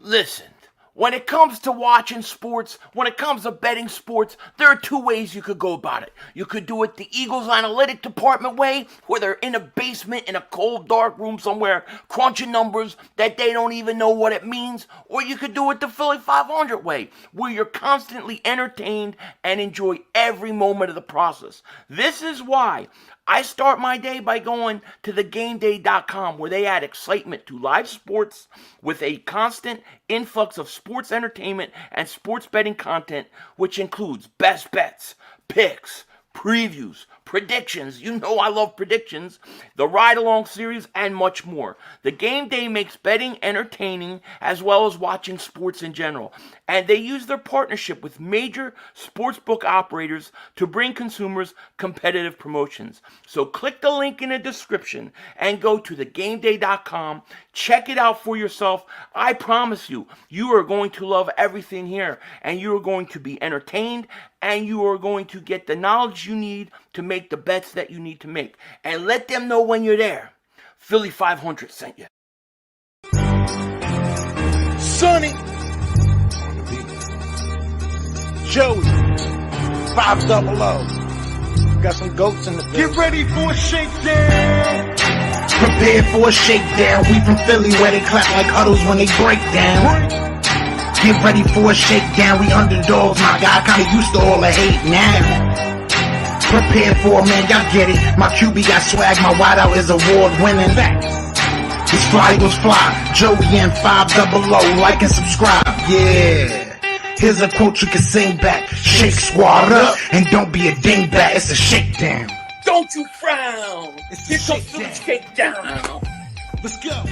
Listen, when it comes to watching sports, when it comes to betting sports, there are two ways you could go about it. You could do it the Eagles analytic department way, where they're in a basement in a cold, dark room somewhere, crunching numbers that they don't even know what it means. Or you could do it the Philly 500 way, where you're constantly entertained and enjoy every moment of the process. This is why I start my day by going to thegameday.com, where they add excitement to live sports with a constant influx of sports entertainment and sports betting content, which includes best bets, picks, previews, predictions. You know I love predictions, the ride-along series, and much more. The Game Day makes betting entertaining as well as watching sports in general. And they use their partnership with major sportsbook operators to bring consumers competitive promotions. So click the link in the description and go to thegameday.com. Check it out for yourself. I promise you, you are going to love everything here, and you are going to be entertained, and you are going to get the knowledge you need to make the bets that you need to make. And let them know when you're there. Philly 500 sent you. Sonny, Joey, 500. Got some goats in the building. Get ready for a shakedown. Prepare for a shakedown. We from Philly where they clap like huddles when they break down. Get ready for a shakedown. We underdogs, my guy. Kinda used to all the hate now. Prepare for it, man. Y'all get it. My QB got swag. My wideout is award winning. This fly was fly. Joey and 500. Like and subscribe. Yeah. Here's a quote you can sing back. Shake squad up and don't be a dingbat. It's a shakedown. Don't you frown. Here comes Philly Shakedown. Let's go.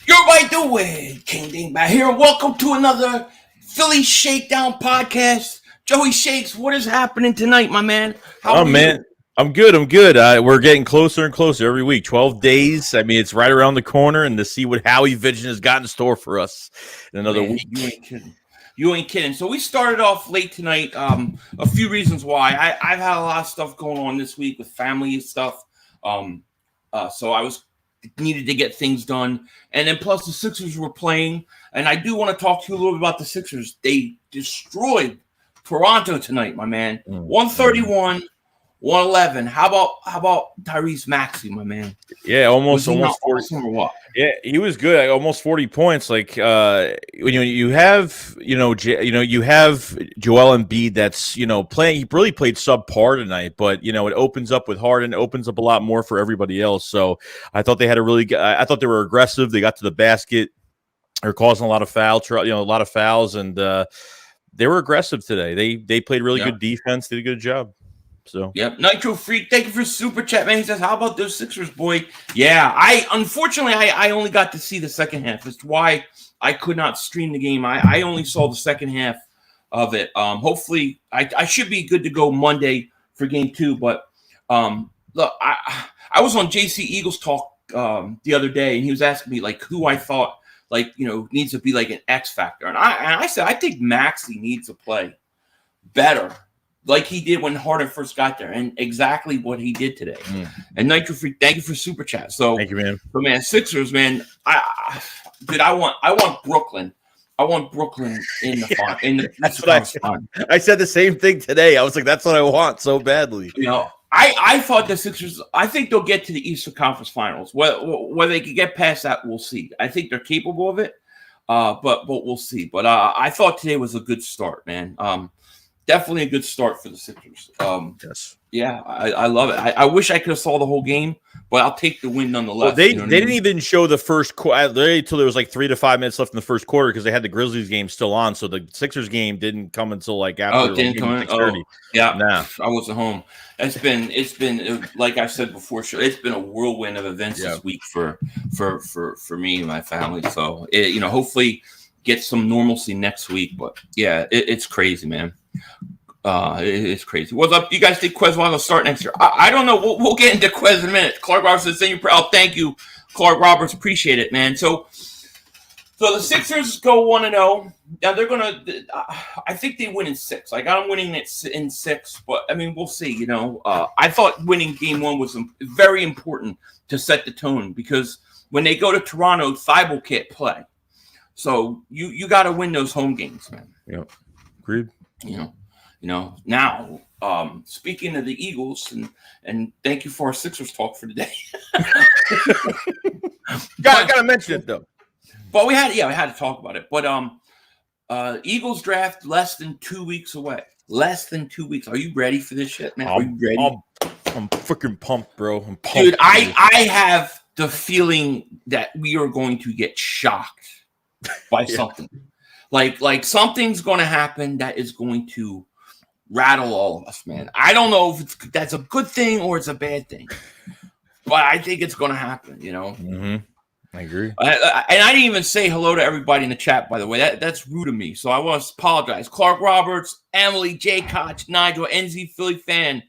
You're right the way, King Dingbat here. Welcome to another Philly Shakedown podcast. Joey Shakes, what is happening tonight, my man? How are man. you? I'm good. We're getting closer and closer every week. 12 days. I mean, it's right around the corner, and to see what Howie Vision has got in store for us in another week. You ain't kidding. So we started off late tonight. A few reasons why. I've had a lot of stuff going on this week with family and stuff. So I needed to get things done. And then plus the Sixers were playing. And I do want to talk to you a little bit about the Sixers. They destroyed Toronto tonight, my man. 131. 111. How about Tyrese Maxey, my man? Yeah, almost 40. Awesome or what? Yeah, he was good. Almost 40 points. Like when you have Joel Embiid that's playing. He really played subpar tonight, but it opens up with Harden, opens up a lot more for everybody else. So I thought they had a really good. I thought they were aggressive. They got to the basket. They're causing a lot of fouls, and they were aggressive today. They played really good defense. Did a good job. So yep, Nitro Freak, thank you for super chat, man. He says, "How about those Sixers, boy?" Yeah, I only got to see the second half. That's why I could not stream the game. I only saw the second half of it. Hopefully, I should be good to go Monday for game 2. But look, I was on JC Eagles Talk the other day, and he was asking me like who I thought needs to be like an X factor, and I said I think Maxey needs to play better, like he did when Harden first got there, and exactly what he did today. And Nitro Freak, thank you for super chat. So thank you, man. But man, Sixers, man, I want Brooklyn. I want Brooklyn in the final. That's what I said. I said the same thing today. I was like, that's what I want so badly. I thought the Sixers. I think they'll get to the Eastern Conference Finals. Whether they can get past that, we'll see. I think they're capable of it, but we'll see. But I thought today was a good start, man. Definitely a good start for the Sixers. Yes. Yeah, I love it. I wish I could have saw the whole game, but I'll take the win nonetheless. Well, they didn't even show the first quarter until there was like 3 to 5 minutes left in the first quarter because they had the Grizzlies game still on. So the Sixers game didn't come until like after. Oh, it didn't come in. Oh, yeah, nah. I wasn't home. It's been like I said before. It's been a whirlwind of events this week for me and my family. So hopefully get some normalcy next week. But yeah, it's crazy, man. It's crazy. What's up? You guys think Quez will start next year? I don't know. We'll get into Quez in a minute. Clark Roberts says, thank you, Clark Roberts. Appreciate it, man. So the Sixers go 1-0. Now they're gonna. I think they win in 6. I got them winning it in 6, but I mean we'll see. I thought winning game 1 was very important to set the tone because when they go to Toronto, Thibault can't play. So you got to win those home games, man. Yeah, agreed. Now, speaking of the Eagles, and thank you for our Sixers talk for today. Gotta mention it though. But we had to talk about it. But Eagles draft less than 2 weeks away. Less than 2 weeks. Are you ready for this shit, man? Are you ready? I'm freaking pumped, bro. I'm pumped. Dude, I have the feeling that we are going to get shocked by something. Like something's going to happen that is going to rattle all of us, man. I don't know if that's a good thing or it's a bad thing, but I think it's going to happen. Mm-hmm. I agree. And I didn't even say hello to everybody in the chat, by the way. That's rude of me. So I want to apologize. Clark Roberts, Emily, Jay Koch, Nigel, NZ Philly fan,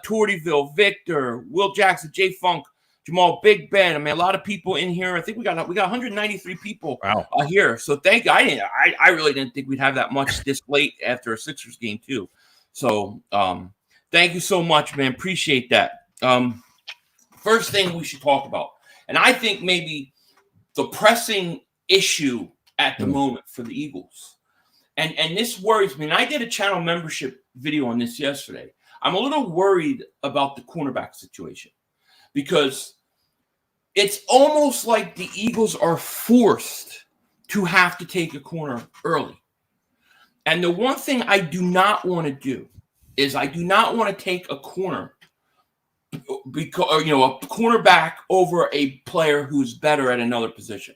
Tortyville, Victor, Will Jackson, Jay Funk, Jamal, Big Ben. I mean, a lot of people in here. I think we got 193 people here. So thank you. I really didn't think we'd have that much this late after a Sixers game too. So thank you so much, man. Appreciate that. First thing we should talk about, and I think maybe the pressing issue at the moment for the Eagles, and this worries me. And I did a channel membership video on this yesterday. I'm a little worried about the cornerback situation because it's almost like the Eagles are forced to have to take a corner early. And the one thing I do not want to do is I do not want to take a corner because a cornerback over a player who's better at another position.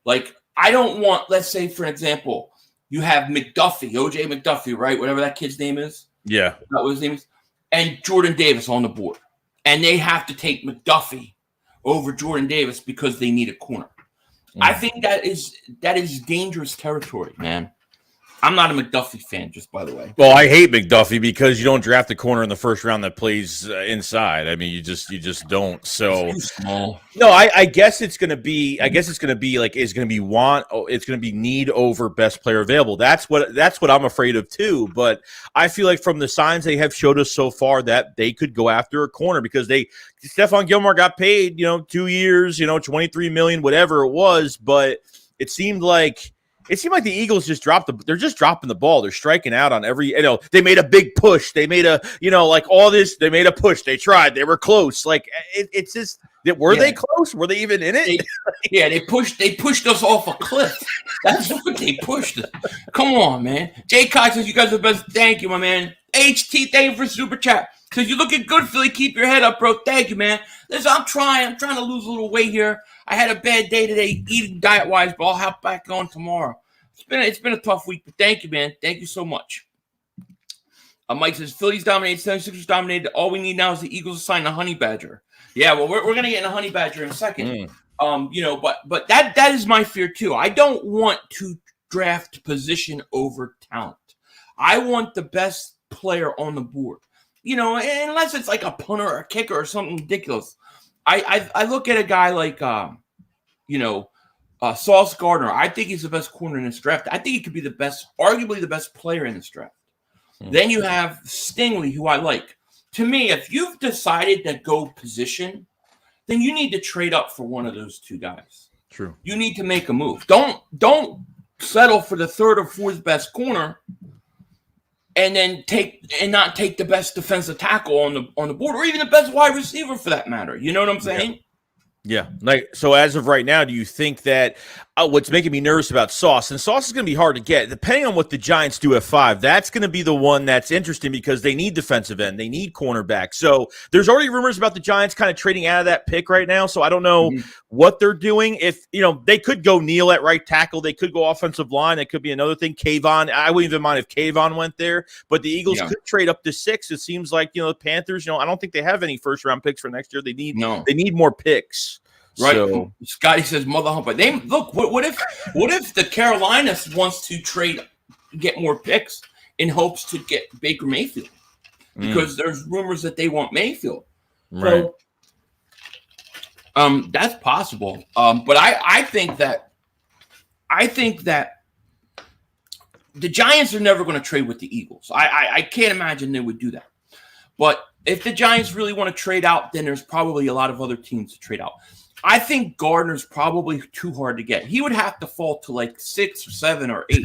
Like I don't want, let's say for example, you have McDuffie, OJ McDuffie, right? Whatever that kid's name is. Yeah. That was his name is. And Jordan Davis on the board. And they have to take McDuffie over Jordan Davis because they need a corner. I think that is dangerous territory, man. I'm not a McDuffie fan, just by the way. Well, I hate McDuffie because you don't draft a corner in the first round that plays inside. I mean, you just don't. So it's too small. No, I guess it's gonna be. It's gonna be need over best player available. That's what I'm afraid of too. But I feel like from the signs they have showed us so far that they could go after a corner because Stephon Gilmore got paid, 2 years, $23 million, whatever it was. But it seemed like the Eagles they're just dropping the ball. They're striking out on every, they made a big push. They made they made a push. They tried. They were close. Like it's just, they close? Were they even in it? They pushed us off a cliff. That's what they pushed us. Come on, man. Jay Cox says you guys are the best. Thank you, my man. HT, thank you for super chat. Because you're looking good, Philly. Keep your head up, bro. Thank you, man. Listen, I'm trying to lose a little weight here. I had a bad day today eating diet-wise, but I'll hop back on tomorrow. It's been a tough week, but thank you, man. Thank you so much. Mike says, Phillies dominated, 76ers dominated. All we need now is the Eagles to sign the Honey Badger. Yeah, well, we're going to get in a Honey Badger in a second. But that is my fear too. I don't want to draft position over talent. I want the best player on the board. Unless it's like a punter or a kicker or something ridiculous. I look at a guy like Sauce Gardner. I think he's the best corner in this draft. I think he could be arguably the best player in this draft. Then you have Stingley, who I like. To me, if you've decided to go position, then you need to trade up for one of those two guys. True. You need to make a move. Don't settle for the third or fourth best corner and then not take the best defensive tackle on the board, or even the best wide receiver for that matter. You know what I'm saying? Yeah. So as of right now, do you think that what's making me nervous about Sauce, and Sauce is going to be hard to get, depending on what the Giants do at 5, that's going to be the one that's interesting because they need defensive end. They need cornerback. So there's already rumors about the Giants kind of trading out of that pick right now. So I don't know what they're doing. If, they could go Neal at right tackle. They could go offensive line. That could be another thing. Kayvon, I wouldn't even mind if Kayvon went there, but the Eagles could trade up to 6. It seems like, the Panthers, I don't think they have any first round picks for next year. They need more picks. Right. So, Scotty says mother humper. What if the Carolinas wants to get more picks in hopes to get Baker Mayfield? Because there's rumors that they want Mayfield. Right. So that's possible. But I think that the Giants are never going to trade with the Eagles. I can't imagine they would do that. But if the Giants really want to trade out, then there's probably a lot of other teams to trade out. I think Gardner's probably too hard to get. He would have to fall to like 6 or 7 or 8.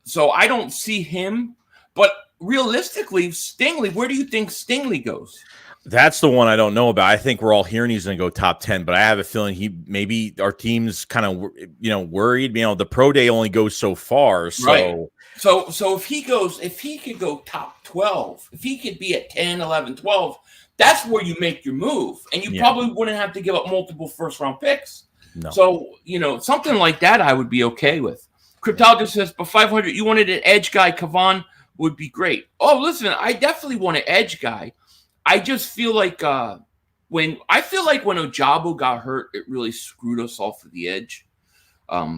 So I don't see him. But realistically, Stingley, where do you think Stingley goes? That's the one I don't know about. I think we're all hearing he's going to go top 10, but I have a feeling maybe our team's kind of, worried. The pro day only goes so far. So, right. So if he could go top 12, if he could be at 10, 11, 12, that's where you make your move. And you probably wouldn't have to give up multiple first-round picks. No. So, something like that I would be okay with. Cryptologist says, but 500, you wanted an edge guy, Kavan would be great. Oh, listen, I definitely want an edge guy. I just feel like when Ojabo got hurt, it really screwed us off of the edge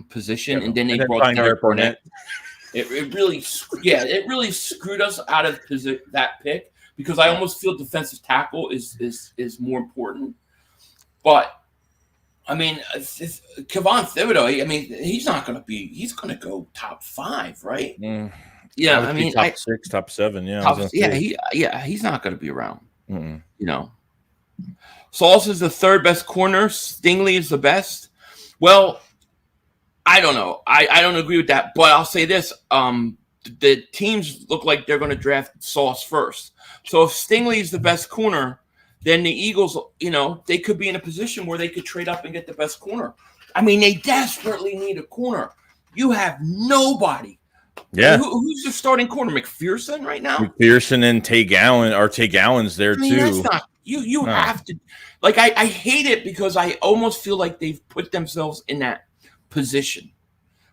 position, and then they brought Derek Barnett. It really screwed us out of that pick because I almost feel defensive tackle is more important. But I mean, Kevon Thibodeau, I mean, he's going to go top 5, right? Yeah, I mean, top 6, top 7. Yeah, he's not going to be around. Mm-mm. Sauce is the 3rd best corner. Stingley is the best. Well, I don't know. I don't agree with that. But I'll say this: the teams look like they're going to draft Sauce first. So if Stingley is the best corner, then the Eagles, they could be in a position where they could trade up and get the best corner. I mean, they desperately need a corner. You have nobody. Yeah. Who's the starting corner? McPherson right now? McPherson and Tay Gowan's there too. That's not you have to I hate it because I almost feel like they've put themselves in that position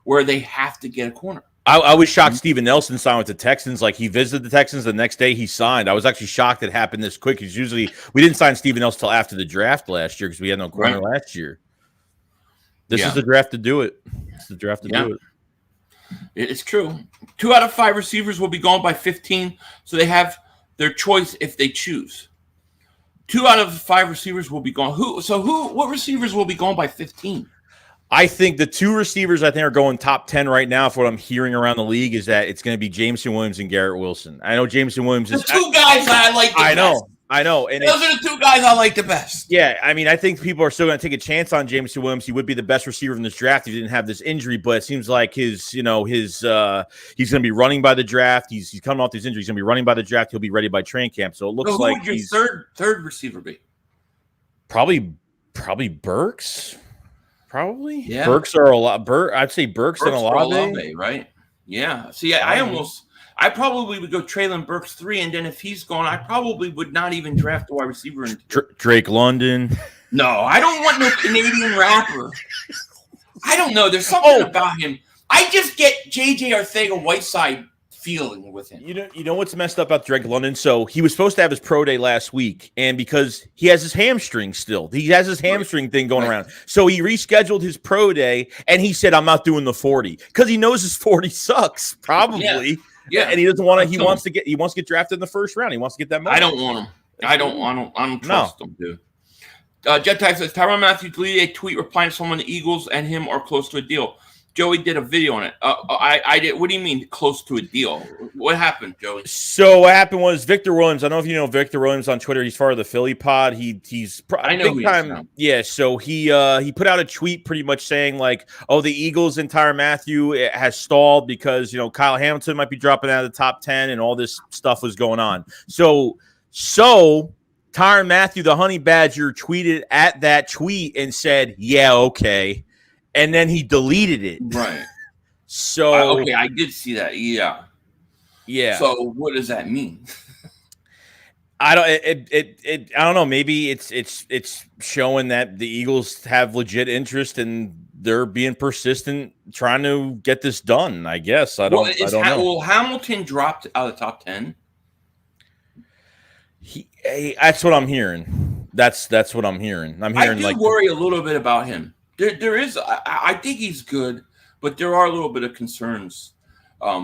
where they have to get a corner. I was shocked Steven Nelson signed with the Texans. Like he visited the Texans the next day he signed. I was actually shocked it happened this quick because usually we didn't sign Steven Nelson until after the draft last year because we had no corner last year. This is the draft to do it. It's the draft to do it. It's true. 2 out of 5 receivers will be gone by 15, so they have their choice if they choose. 2 out of 5 receivers will be gone. What receivers will be gone by 15? I think the 2 receivers I think are going top 10 right now for what I'm hearing around the league is that it's going to be Jameson Williams and Garrett Wilson. I know Jameson Williams is the 2 guys I like the best. I know. And those are the 2 guys I like the best. Yeah, I mean, I think people are still going to take a chance on Jameson Williams. He would be the best receiver in this draft if he didn't have this injury, but it seems like he's going to be running by the draft. He's coming off these injuries. He's going to be running by the draft. He'll be ready by training camp. So it looks like who would your third receiver be? Probably Burks. Probably. Yeah. Burks are a lot. I'd say Burks and Olave, right? Yeah. See, I probably would go Treylon Burks 3, and then if he's gone, I probably would not even draft a wide receiver. Drake London. No, I don't want no Canadian rapper. I don't know. There's something about him. I just get J.J. Arcega-Whiteside feeling with him. You know what's messed up about Drake London? So he was supposed to have his pro day last week, and because he has his hamstring still, he has his hamstring thing going around. So he rescheduled his pro day, and he said, "I'm not doing the 40" because he knows his 40 sucks, probably. Yeah, and he doesn't want to. He wants to get drafted in the first round. He wants to get that money. I don't want him. I don't trust him, dude. Jet Tag says Tyrann Mathieu deleted a tweet replying to someone the Eagles and him are close to a deal. Joey did a video on it. I did. What do you mean close to a deal? What happened, Joey? So what happened was Victor Williams. I don't know if you know Victor Williams on Twitter. He's part of the Philly pod. I know big time. Yeah. So he put out a tweet pretty much saying like, "Oh, the Eagles and Tyrann Mathieu has stalled because Kyle Hamilton might be dropping out of the top 10 and all this stuff was going on." So Tyrann Mathieu, the Honey Badger, tweeted at that tweet and said, "Yeah, okay." And then he deleted it. Right. So okay, I did see that. Yeah. Yeah. So what does that mean? I don't know. Maybe it's showing that the Eagles have legit interest and they're being persistent trying to get this done. I guess I don't know. Well, Hamilton dropped out of the top 10. That's what I'm hearing. That's what I'm hearing. I do worry a little bit about him. There is. I think he's good, but there are a little bit of concerns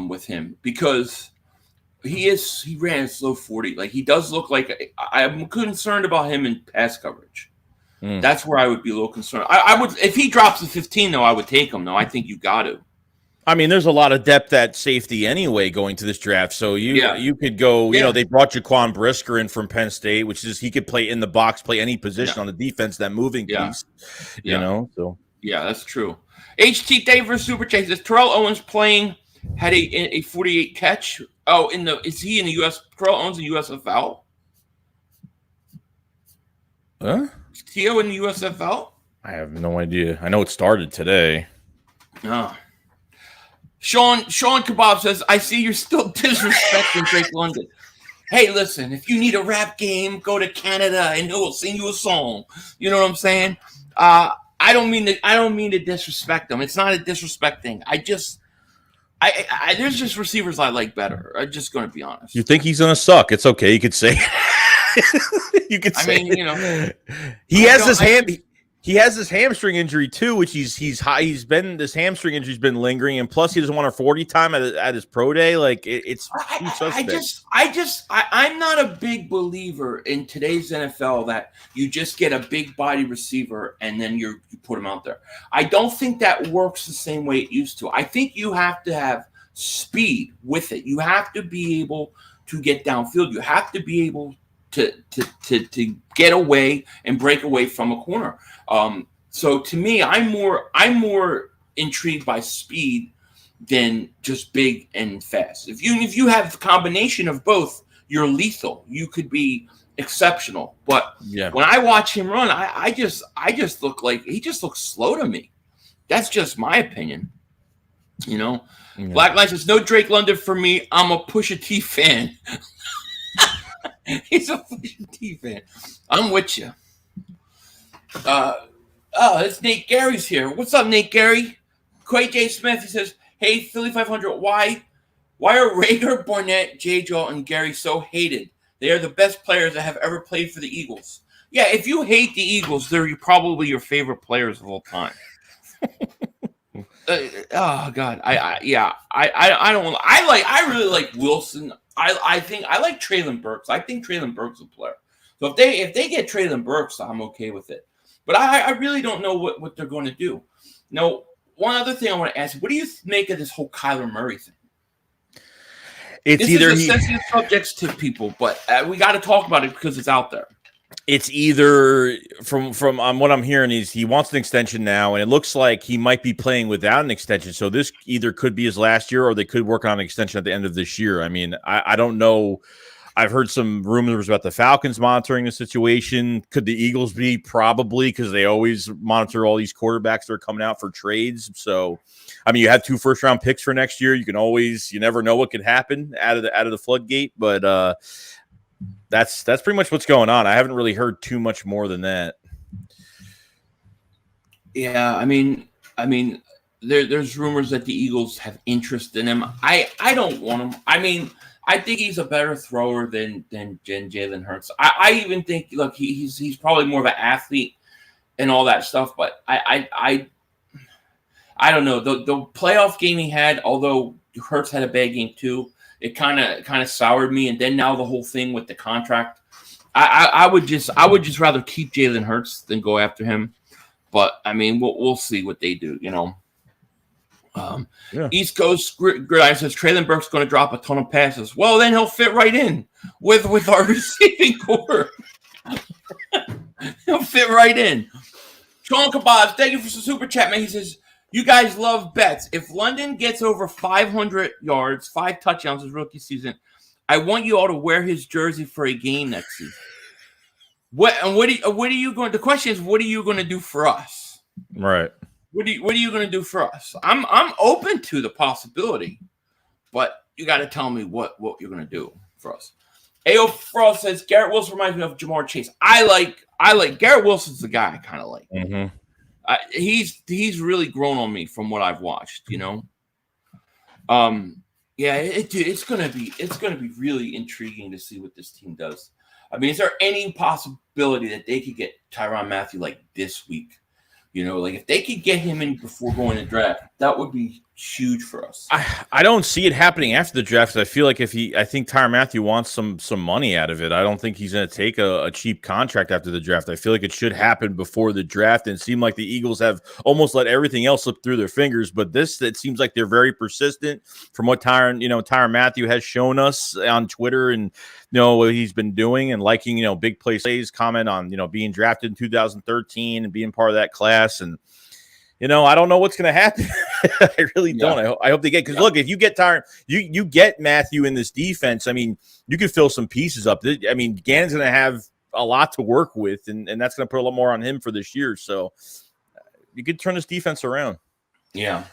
with him because he ran a slow 40. Like he does look like I'm concerned about him in pass coverage. That's where I would be a little concerned. I would if he drops to 15 though. I would take him though. I think you got to. I mean, there's a lot of depth at safety anyway going to this draft. So you could go, you know, they brought Jaquan Brisker in from Penn State, which is he could play in the box, play any position on the defense, that moving piece, you know. So yeah, that's true. HT Davis Super Chase is Terrell Owens playing, had a 48 catch. Oh, is he in the US? Terrell Owens in USFL? Huh? Is Tio in the USFL? I have no idea. I know it started today. Oh. Sean Kebab says, I see you're still disrespecting Drake London. Hey, listen, if you need a rap game, go to Canada and he'll sing you a song. You know what I'm saying? I don't mean to disrespect him. It's not a disrespect thing. There's just receivers I like better. I'm just going to be honest. You think he's gonna suck? It's okay. You could say. You could say. I mean, you know, he has this hamstring injury too, which he's been this hamstring injury's been lingering, and plus he doesn't want a 40 time at his pro day. Like it's I'm not a big believer in today's NFL that you just get a big body receiver and then you put him out there. I don't think that works the same way it used to. I think you have to have speed with it. You have to be able to get downfield. You have to be able to get away and break away from a corner. So to me, I'm more intrigued by speed than just big and fast. If you have the combination of both, you're lethal. You could be exceptional. But when I watch him run, I just look like he just looks slow to me. That's just my opinion. You know, Black Light says no Drake London for me. I'm a Pusha T fan. He's a Pusha T fan. I'm with you. It's Nate Gary's here. What's up, Nate Gary? Quay J. Smith, he says, hey, Philly 500, why are Rager, Barnett, J-Jaw, and Gary so hated? They are the best players that have ever played for the Eagles. Yeah, if you hate the Eagles, they're probably your favorite players of all time. Oh God, I really like Wilson. I think I like Treylon Burks. I think Treylon Burks is a player. So if they get Treylon Burks, I'm okay with it. But I really don't know what they're going to do. Now, one other thing I want to ask you: what do you make of this whole Kyler Murray thing? This is sensitive subjects to people, but we got to talk about it because it's out there. It's either from what I'm hearing is he wants an extension now, and it looks like he might be playing without an extension. So this either could be his last year, or they could work on an extension at the end of this year. I mean, I don't know. I've heard some rumors about the Falcons monitoring the situation. Could the Eagles be? Probably, because they always monitor all these quarterbacks that are coming out for trades. So, I mean, you have 2 first-round picks for next year. You never know what could happen out of the floodgate. But that's pretty much what's going on. I haven't really heard too much more than that. Yeah, I mean, there's rumors that the Eagles have interest in him. I don't want him. I mean, I think he's a better thrower than Jalen Hurts. I even think, look, he's probably more of an athlete and all that stuff. But I don't know. The playoff game he had, although Hurts had a bad game too, it kind of soured me. And then now the whole thing with the contract, I would just rather keep Jalen Hurts than go after him. But I mean, we'll see what they do. You know. East Coast Gridiron says Treylon Burks going to drop a ton of passes. Well, then he'll fit right in with our receiving core. He'll fit right in. Sean Kabaz, thank you for some super chat, man. He says, you guys love bets. If London gets over 500 yards, 5 touchdowns his rookie season, I want you all to wear his jersey for a game next season. What are you going? The question is, what are you going to do for us? Right. What are you going to do for us? I'm open to the possibility, but you got to tell me what you're going to do for us. A.O. Frost says Garrett Wilson reminds me of Jamar Chase. I like Garrett Wilson's the guy I kind of like. Mm-hmm. He's really grown on me from what I've watched. You know. Yeah, it's gonna be really intriguing to see what this team does. I mean, is there any possibility that they could get Tyrann Mathieu like this week? You know, like if they could get him in before going to draft, that would be huge for us. I don't see it happening after the draft. I feel like I think Tyrann Mathieu wants some money out of it. I don't think he's going to take a cheap contract after the draft. I feel like it should happen before the draft, and it seemed like the Eagles have almost let everything else slip through their fingers. But it seems like they're very persistent from what Tyrann Mathieu has shown us on Twitter, and what he's been doing and liking big plays, comment on being drafted in 2013 and being part of that class. And I don't know what's going to happen. I really don't. I hope they get, because look, if you get Tyrann, you get Mathieu in this defense. I mean, you could fill some pieces up. I mean, Gannon's going to have a lot to work with, and that's going to put a lot more on him for this year. So you could turn this defense around. Yeah.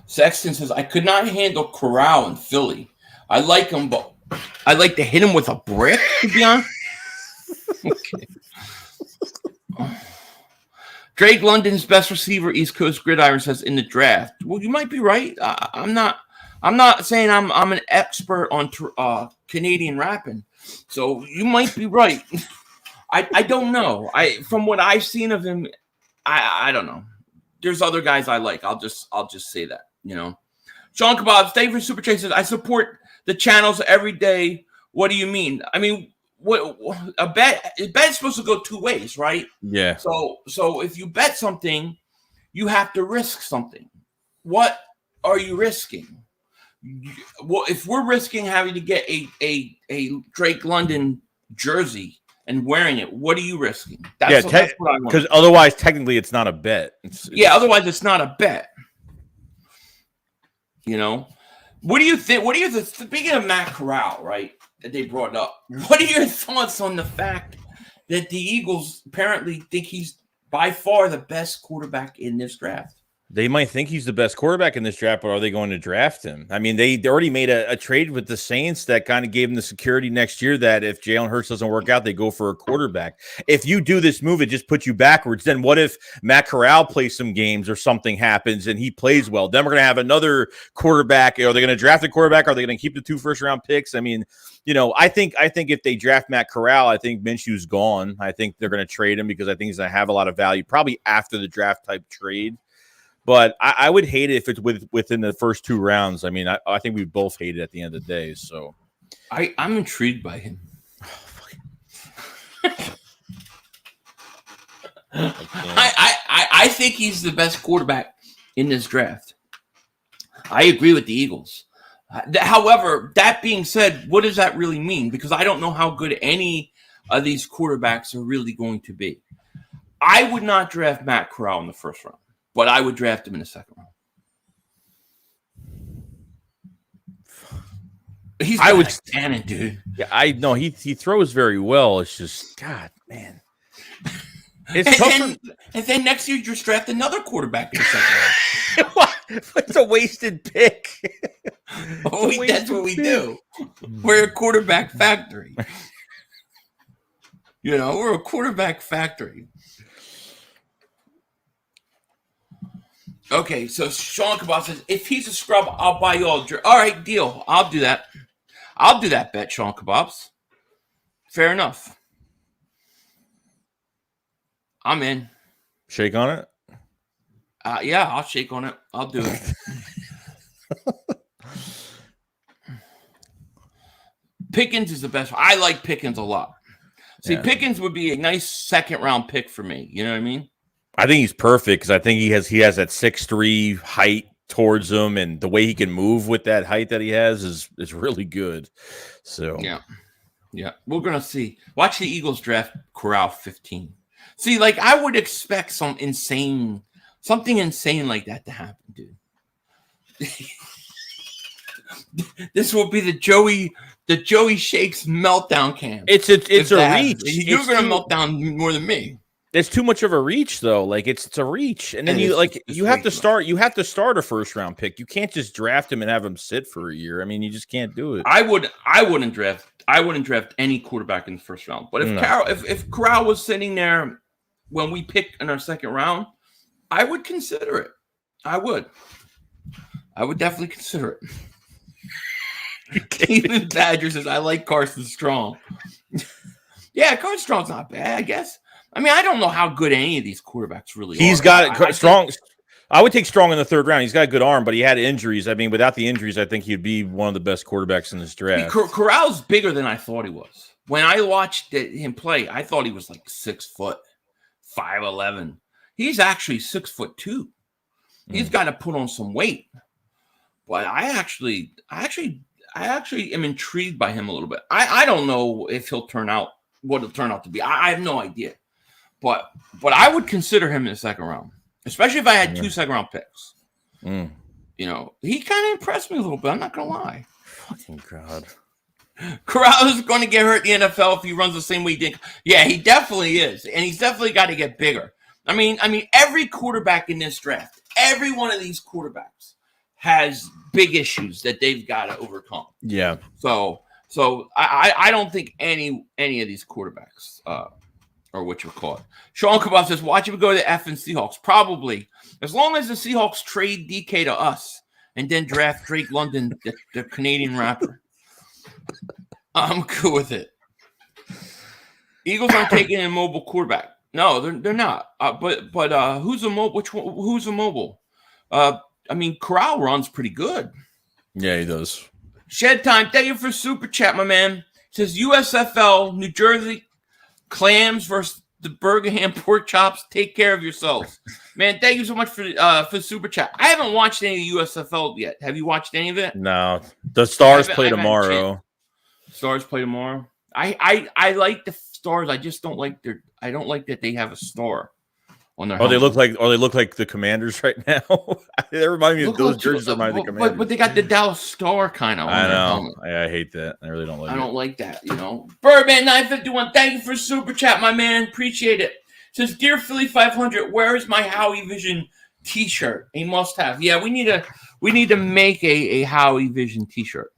Sexton says, I could not handle Corral in Philly. I like him, but I like to hit him with a brick, to be honest. Okay. Drake London's best receiver, East Coast Gridiron, says in the draft. Well, you might be right. I'm not saying I'm an expert on Canadian rapping, so you might be right. I don't know. From what I've seen of him, I don't know. There's other guys I like. I'll just say that. Sean Kebabs, thank you for Super Chat, says I support the channels every day. What do you mean? I mean, what a bet is supposed to go two ways, right? Yeah. So if you bet something, you have to risk something. What are you risking? Well, if we're risking having to get a Drake London jersey and wearing it, what are you risking? That's what I want. Because otherwise, technically, it's not a bet. Otherwise, it's not a bet. What do you think? Speaking of Matt Corral, right? That they brought up. What are your thoughts on the fact that the Eagles apparently think he's by far the best quarterback in this draft? They might think he's the best quarterback in this draft, but are they going to draft him? I mean, they already made a trade with the Saints that kind of gave them the security next year that if Jalen Hurts doesn't work out, they go for a quarterback. If you do this move, it just puts you backwards. Then what if Matt Corral plays some games or something happens and he plays well? Then we're going to have another quarterback. Are they going to draft a quarterback? Are they going to keep the 2 first-round picks? I mean, I think if they draft Matt Corral, I think Minshew's gone. I think they're going to trade him because I think he's going to have a lot of value, probably after the draft type trade. But I would hate it if it's within the first 2 rounds. I mean, I think we both hate it at the end of the day. So I'm intrigued by him. I think he's the best quarterback in this draft. I agree with the Eagles. However, that being said, what does that really mean? Because I don't know how good any of these quarterbacks are really going to be. I would not draft Matt Corral in the first round, but I would draft him in the second round. He's cannon, dude. Yeah, I know he throws very well. It's just, God, man. It's and then next year you just draft another quarterback in the second round. It's a wasted pick. That's what we do. We're a quarterback factory. We're a quarterback factory. Okay, so Sean Kebab says, if he's a scrub, I'll buy you all. All right, deal. I'll do that. I'll do that bet, Sean Kebabs. Fair enough. I'm in. Shake on it? Yeah, I'll shake on it. I'll do it. Pickens is the best. I like Pickens a lot. See, Pickens would be a nice second-round pick for me. You know what I mean? I think he's perfect because I think he has that 6'3" height towards him, and the way he can move with that height that he has is really good. So yeah, we're gonna see. Watch the Eagles draft Corral 15. See, like I would expect something insane like that to happen, dude. This will be the JoeyShakes meltdown camp. It's a reach. You're gonna melt down more than me. It's too much of a reach, though. Like it's a reach, and then you have to start. You have to start a first round pick. You can't just draft him and have him sit for a year. I mean, you just can't do it. I wouldn't draft any quarterback in the first round. But if Corral was sitting there when we picked in our second round, I would consider it. I would definitely consider it. Cleveland Badger says, I like Carson Strong. Yeah, Carson Strong's not bad, I guess. I mean, I don't know how good any of these quarterbacks really are. He's got Strong. I would take Strong in the third round. He's got a good arm, but he had injuries. I mean, without the injuries, I think he'd be one of the best quarterbacks in this draft. Corral's bigger than I thought he was. When I watched him play, I thought he was like 6 foot, 5'11". He's actually 6'2". He's got to put on some weight. But I actually am intrigued by him a little bit. I don't know if he'll turn out what he'll turn out to be. I have no idea. But I would consider him in the second round, especially if I had 2 second-round picks. You know, he kind of impressed me a little bit. I'm not going to lie. Fucking God. Corral is going to get hurt in the NFL if he runs the same way he did. Yeah, he definitely is. And he's definitely got to get bigger. I mean, every quarterback in this draft, every one of these quarterbacks has big issues that they've got to overcome. Yeah. So I don't think any of these quarterbacks or what you call it. Sean Kabab says, watch him go to the effing Seahawks. Probably. As long as the Seahawks trade DK to us and then draft Drake London, the Canadian rapper. I'm cool with it. Eagles aren't taking a mobile quarterback. No, they're not. But who's a mobile? Who's a mobile? I mean, Corral runs pretty good. Yeah, he does. Shed Time, thank you for super chat, my man. It says USFL, New Jersey Clams versus the Birmingham Pork Chops. Take care of yourselves, man. Thank you so much for super chat. I haven't watched any of USFL yet. Have you watched any of it? No, the Stars play tomorrow. Stars play tomorrow. I like the Stars. I just don't like I don't like that they have a star on their. They look like the Commanders right now. They remind me of those jerseys. Remind me of the Commanders. But they got the Dallas Star kind of. I know. I hate that. I really don't like it. I don't like that. You know, Birdman 951. Thank you for super chat, my man. Appreciate it. Says, dear Philly 500, where is my Howie Vision T-shirt? A must-have. Yeah, we need to make a Howie Vision T-shirt.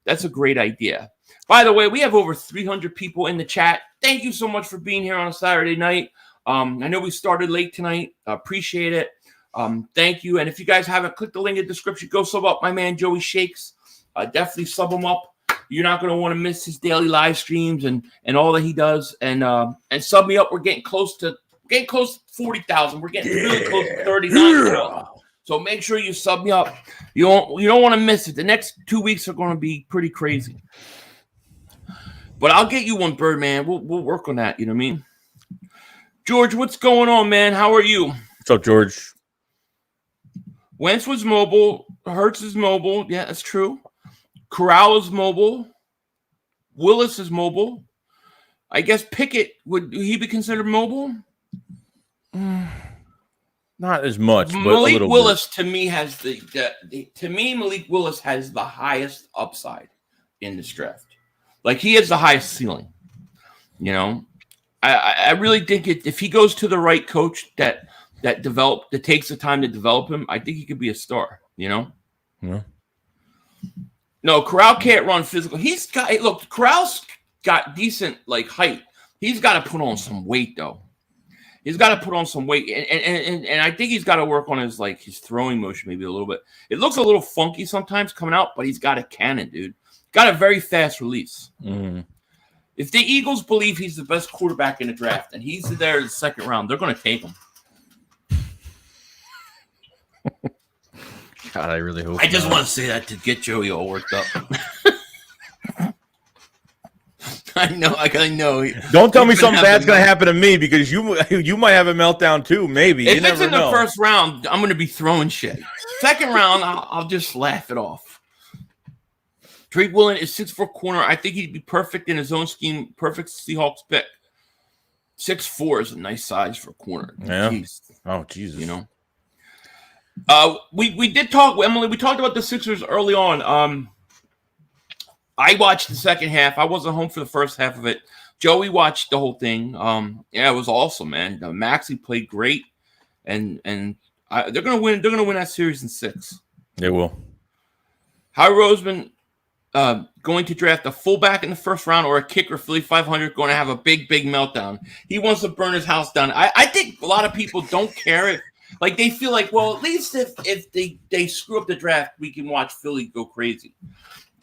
That's a great idea. By the way, we have over 300 people in the chat. Thank you so much for being here on a Saturday night. I know we started late tonight. Appreciate it. Thank you. And if you guys haven't, click the link in the description. Go sub up my man Joey Shakes. Definitely sub him up. You're not going to want to miss his daily live streams and all that he does. And sub me up. We're getting close to 40,000. We're getting really close to 39,000. So make sure you sub me up. You don't want to miss it. The next 2 weeks are going to be pretty crazy. But I'll get you one, Birdman. We'll work on that. You know what I mean? George, what's going on, man? How are you? What's up, George? Wentz was mobile. Hurts is mobile. Yeah, that's true. Corral is mobile. Willis is mobile. I guess Pickett, would he be considered mobile? Not as much, but Malik a little Willis bit. to me has Malik Willis has the highest upside in this draft. Like, he has the highest ceiling. You know, I really think if he goes to the right coach that takes the time to develop him, I think he could be a star. You know. Yeah. No, Corral can't run physical. Corral's got decent height. He's got to put on some weight though. He's got to put on some weight, and I think he's got to work on his throwing motion maybe a little bit. It looks a little funky sometimes coming out, but he's got a cannon, dude. Got a very fast release. Mm. If the Eagles believe he's the best quarterback in the draft and he's there in the second round, they're going to take him. God, I really hope. I just want to say that to get Joey all worked up. I know. Don't tell me something bad's going to happen to me because you might have a meltdown too. Maybe. If it's in the first round, I'm going to be throwing shit. Second round, I'll just laugh it off. Drake Willen is 6'4" corner. I think he'd be perfect in his own scheme. Perfect Seahawks pick. 6'4" is a nice size for a corner. Yeah. Jeez. Oh, Jesus. You know. We did talk, Emily. We talked about the Sixers early on. I watched the second half. I wasn't home for the first half of it. Joey watched the whole thing. Yeah, it was awesome, man. Maxey played great, and they're gonna win. They're gonna win that series in 6. They will. Howie Roseman going to draft a fullback in the first round or a kicker. Philly 500 going to have a big meltdown. He wants to burn his house down. I think a lot of people don't care if they feel like, well, at least if they screw up the draft, we can watch Philly go crazy.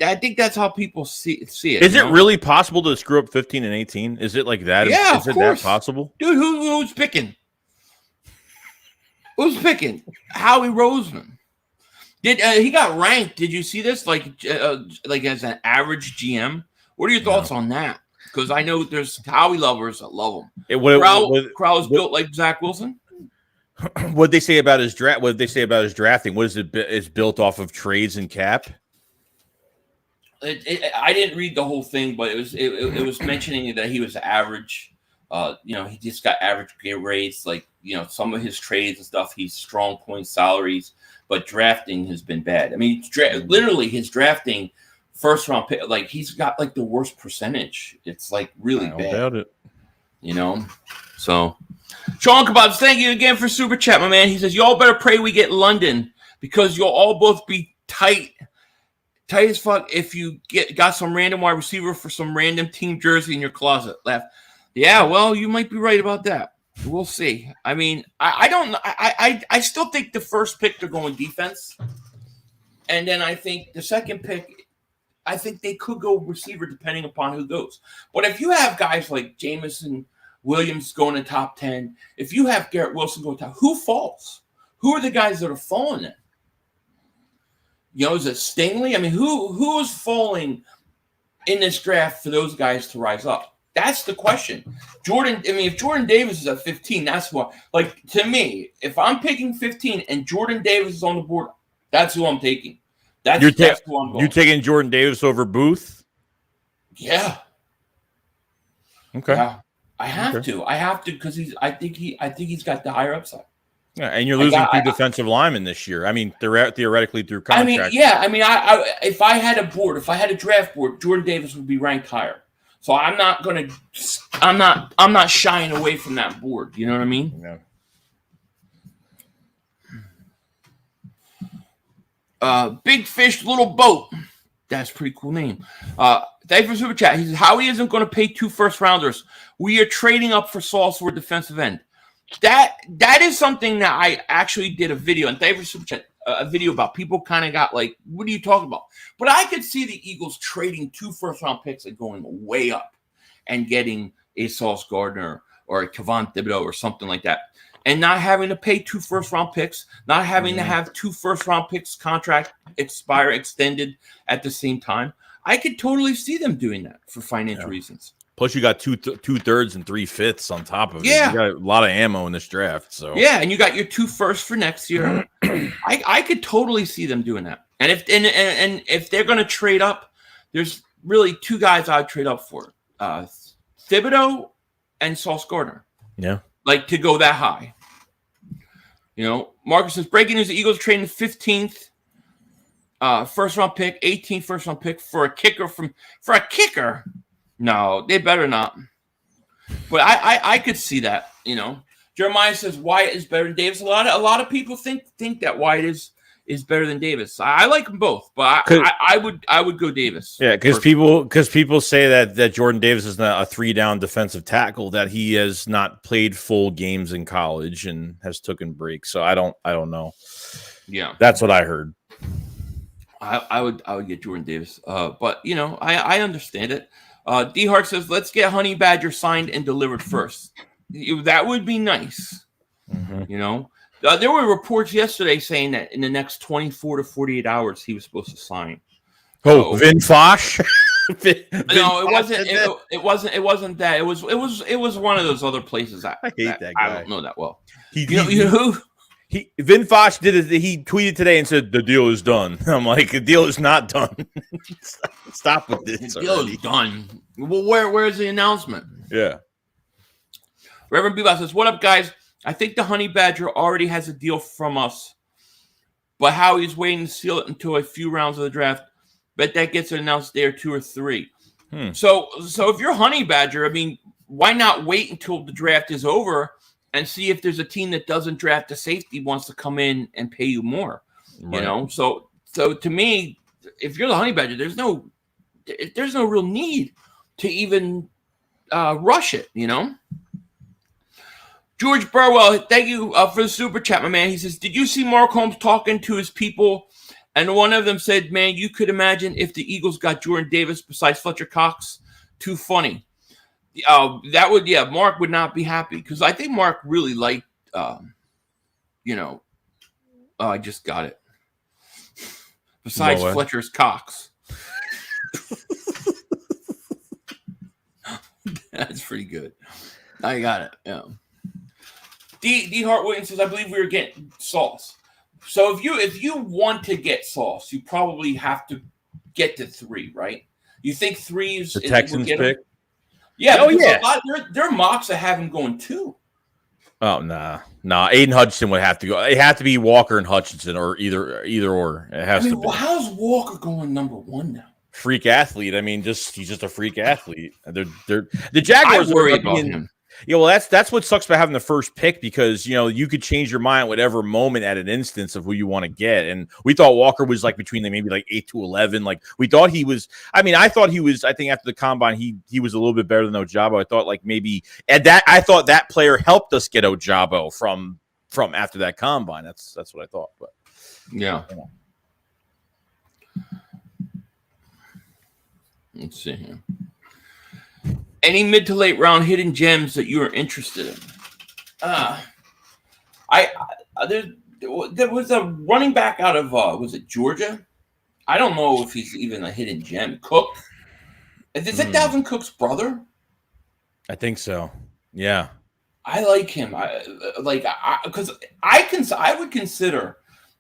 I think that's how people see it. Is it really possible to screw up 15 and 18? Is it like that? Yeah, is it that possible? Dude, who's picking? Who's picking? Howie Roseman. Did he got ranked? Did you see this? Like as an average GM. What are your thoughts on that? Because I know there's Howie lovers that love him. Crowell's built like Zach Wilson. What they say about his draft? What did they say about his drafting? What is it? Is built off of trades and cap? I didn't read the whole thing, but it was mentioning that he was average. He just got average grades. Like, some of his trades and stuff, he's strong point salaries, but drafting has been bad. I mean, literally his drafting first round pick, like he's got like the worst percentage. It's like really bad. Doubt it. So Sean Kebabs, thank you again for super chat, my man. He says, y'all better pray we get London because you'll all both be tight as fuck if you got some random wide receiver for some random team jersey in your closet. Laugh. Yeah, well, you might be right about that. We'll see. I mean, I don't know. I still think the first pick they're going defense. And then I think the second pick, I think they could go receiver depending upon who goes. But if you have guys like Jameson Williams going in top 10, if you have Garrett Wilson going top, who falls? Who are the guys that are falling then? Is it Stingley? I mean, who is falling in this draft for those guys to rise up? That's the question. If Jordan Davis is at 15, that's what, like, to me, if I'm picking 15 and Jordan Davis is on the board, that's who I'm taking. That's who I'm going. You're taking Jordan Davis over Booth? Yeah. Okay. Yeah. I have to because I think he's got the higher upside. Yeah, and you're losing two defensive linemen this year. I mean, theoretically through contract. If I had a draft board, Jordan Davis would be ranked higher. So I'm not shying away from that board. You know what I mean? Yeah. Big Fish, Little Boat. That's a pretty cool name. Thank you for super chat. He says, Howie isn't going to pay 2 first-rounders. We are trading up for Sauce for defensive end. That is something that I actually did a video, and thank you for super chat, a video about. People kind of got like, what are you talking about? But I could see the Eagles trading 2 first-round picks and going way up and getting a Sauce Gardner or a Kevon Thibodeau or something like that, and not having to pay 2 first-round picks, not having to have 2 first-round picks contract extended at the same time. I could totally see them doing that for financial reasons. Plus, you got 2/3 and 3/5 on top of it. Yeah. You got a lot of ammo in this draft. So yeah, and you got your 2 firsts for next year. I could totally see them doing that. And if they're going to trade up, there's really 2 guys I'd trade up for: Thibodeau and Sauce Gardner. Yeah, like to go that high. Marcus says, breaking news: the Eagles trading 15th first-round pick, 18th first-round pick for a kicker for a kicker. No, they better not. But I could see that, Jeremiah says Wyatt is better than Davis. A lot of people think that Wyatt is better than Davis. I like them both, but I would go Davis. Yeah, because people say that Jordan Davis is not a 3-down defensive tackle, that he has not played full games in college and has taken breaks. So I don't know. Yeah, that's what I heard. I would get Jordan Davis. But I understand it. D Hart says, let's get Honey Badger signed and delivered first. That would be nice. Mm-hmm. There were reports yesterday saying that in the next 24 to 48 hours he was supposed to sign. Vin Fosh? No, it wasn't. It wasn't that. It was one of those other places. I hate that guy. I don't know that well. Who? Vin Fosh did it. He tweeted today and said the deal is done. I'm like, the deal is not done. Stop with this. The deal is done. Well, where's the announcement? Yeah. Reverend Bebop says, "What up, guys? I think the Honey Badger already has a deal from us, but Howie's waiting to seal it until a few rounds of the draft. Bet that gets announced day or 2 or 3. So if you're Honey Badger, I mean, why not wait until the draft is over and see if there's a team that doesn't draft a safety wants to come in and pay you more? Right. So to me, if you're the Honey Badger, there's no real need to even rush it. George Burwell, thank you for the super chat, my man. He says, did you see Mark Holmes talking to his people? And one of them said, man, you could imagine if the Eagles got Jordan Davis besides Fletcher Cox. Too funny. Mark would not be happy because I think Mark really liked you know, I just got it. Besides No way. Fletcher's Cox. That's pretty good. I got it. Yeah. D Hart Williams says, I believe we were getting Sauce. So if you want to get Sauce, you probably have to get to 3, right? You think 3 is The Texans pick? Yeah. Oh, yeah. There are mocks that have him going 2. Oh, nah. Aiden Hutchinson would have to go. It have to be Walker and Hutchinson, or either or. It has to be. Well, how's Walker going number 1 now? Freak athlete. I mean, he's just a freak athlete. The Jaguars I worry about him. Yeah, well, that's what sucks about having the first pick, because you could change your mind whatever moment at an instance of who you want to get. And we thought Walker was like between maybe like 8 to 11. Like we thought he was. I mean, I thought he was. I think after the combine, he was a little bit better than Ojabo. I thought like maybe I thought that player helped us get Ojabo from after that combine. That's what I thought. But yeah. Let's see here. Any mid to late round hidden gems that you are interested in? There was a running back out of was it Georgia? I don't know if he's even a hidden gem. Cook, is that Dalvin Cook's brother? I think so. Yeah, I like him. Because I would consider,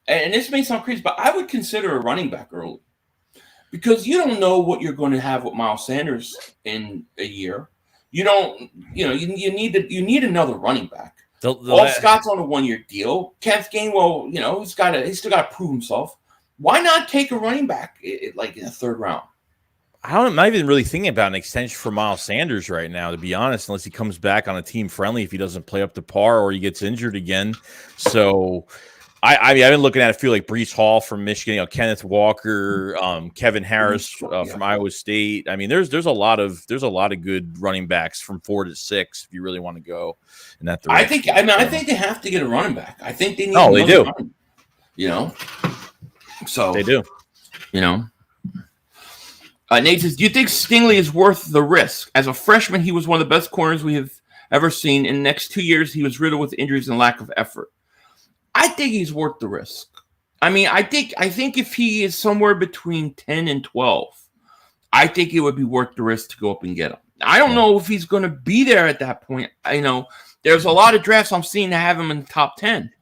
and this may sound crazy, but I would consider a running back early. Because you don't know what you're going to have with Miles Sanders in a year. You don't, you need another running back. Scott's on a 1-year deal. Kenneth Gainwell, he's still got to prove himself. Why not take a running back like in the 3rd round? I'm not even really thinking about an extension for Miles Sanders right now, to be honest, unless he comes back on a team friendly if he doesn't play up to par or he gets injured again. So I mean, I've been looking at a few like Breece Hall from Michigan, Kenneth Walker, Kevin Harris from Iowa State. I mean, there's a lot of good running backs from 4 to 6 if you really want to go in that direction. I think they have to get a running back. I think they need. Oh, they do. So they do. Nate says, do you think Stingley is worth the risk? As a freshman, he was one of the best corners we have ever seen. In the next 2 years, he was riddled with injuries and lack of effort. I think he's worth the risk. I mean, I think if he is somewhere between 10 and 12, I think it would be worth the risk to go up and get him. I don't know if he's going to be there at that point. I know there's a lot of drafts I'm seeing to have him in the top 10.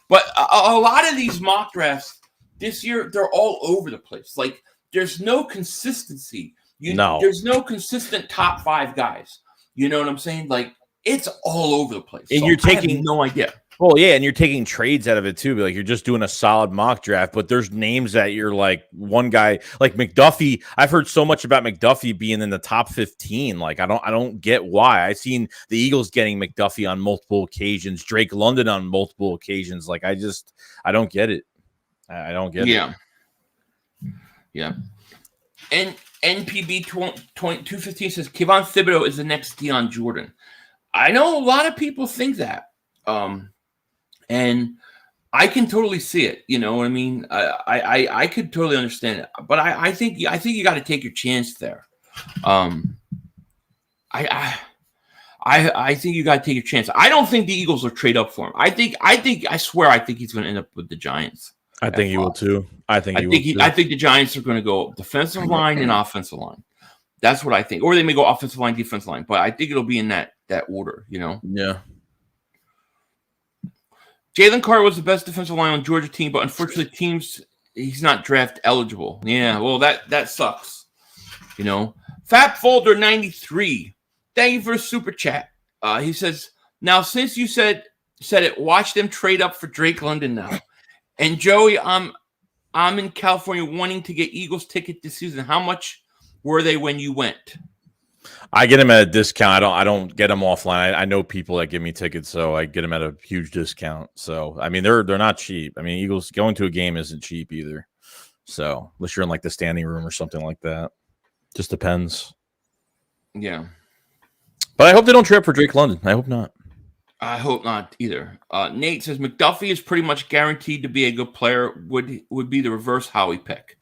But a lot of these mock drafts this year, they're all over the place. Like, there's no consistency. There's no consistent top 5 guys. You know what I'm saying? Like, it's all over the place. And so you're taking I have no idea. Well, yeah, and you're taking trades out of it too. Like you're just doing a solid mock draft, but there's names that you're like one guy like McDuffie. I've heard so much about McDuffie being in the top 15. Like I don't get why. I've seen the Eagles getting McDuffie on multiple occasions, Drake London on multiple occasions. Like I don't get it. I don't get it. Yeah. And NPB 215 says Kayvon Thibodeau is the next Deion Jordan. I know a lot of people think that. And I can totally see it. You know what I mean? I could totally understand it. But I think you got to take your chance there. I think you got to take your chance. I don't think the Eagles will trade up for him. I swear he's going to end up with the Giants. I think he will too. I think the Giants are going to go defensive line and offensive line. That's what I think. Or they may go offensive line, defensive line. But I think it'll be in that order, you know? Yeah. Jalen Carter was the best defensive line on Georgia team, but unfortunately he's not draft eligible. Yeah, well, that sucks. You know? Fat Folder 93. Thank you for a super chat. He says, now since you said it, watch them trade up for Drake London now. And Joey, I'm in California wanting to get Eagles ticket this season. How much were they when you went? I get them at a discount. I don't get them offline. I know people that give me tickets, so I get them at a huge discount. So I mean, they're not cheap. I mean, Eagles going to a game isn't cheap either. So unless you're in like the standing room or something like that, just depends. Yeah, but I hope they don't trade up for Drake London. I hope not. I hope not either. Nate says McDuffie is pretty much guaranteed to be a good player. Would be the reverse Howie pick.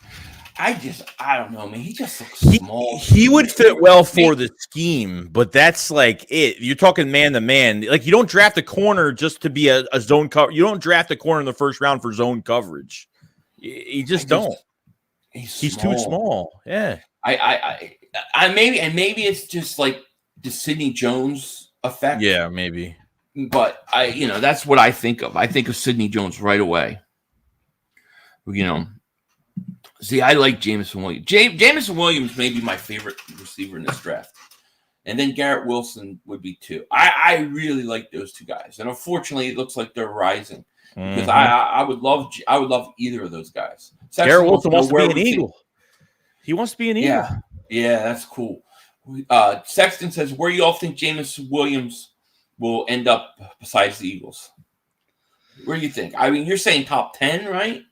I don't know, man. He just looks small. He would fit well for the scheme, but that's like it. You're talking man to man. Like you don't draft a corner just to be a zone cover. You don't draft a corner in the first round for zone coverage. You just don't. He's too small. Yeah. I maybe it's just like the Sidney Jones effect. Yeah, maybe. But that's what I think of. I think of Sidney Jones right away. See, I like Jameson Williams. Jameson Williams may be my favorite receiver in this draft. And then Garrett Wilson would be too. I really like those two guys. And unfortunately, it looks like they're rising. Because I would love either of those guys. Garrett Wilson wants to be an Eagle. He wants to be an Eagle. Yeah, that's cool. Sexton says, where you all think Jameson Williams will end up besides the Eagles? Where do you think? I mean, you're saying top 10, right?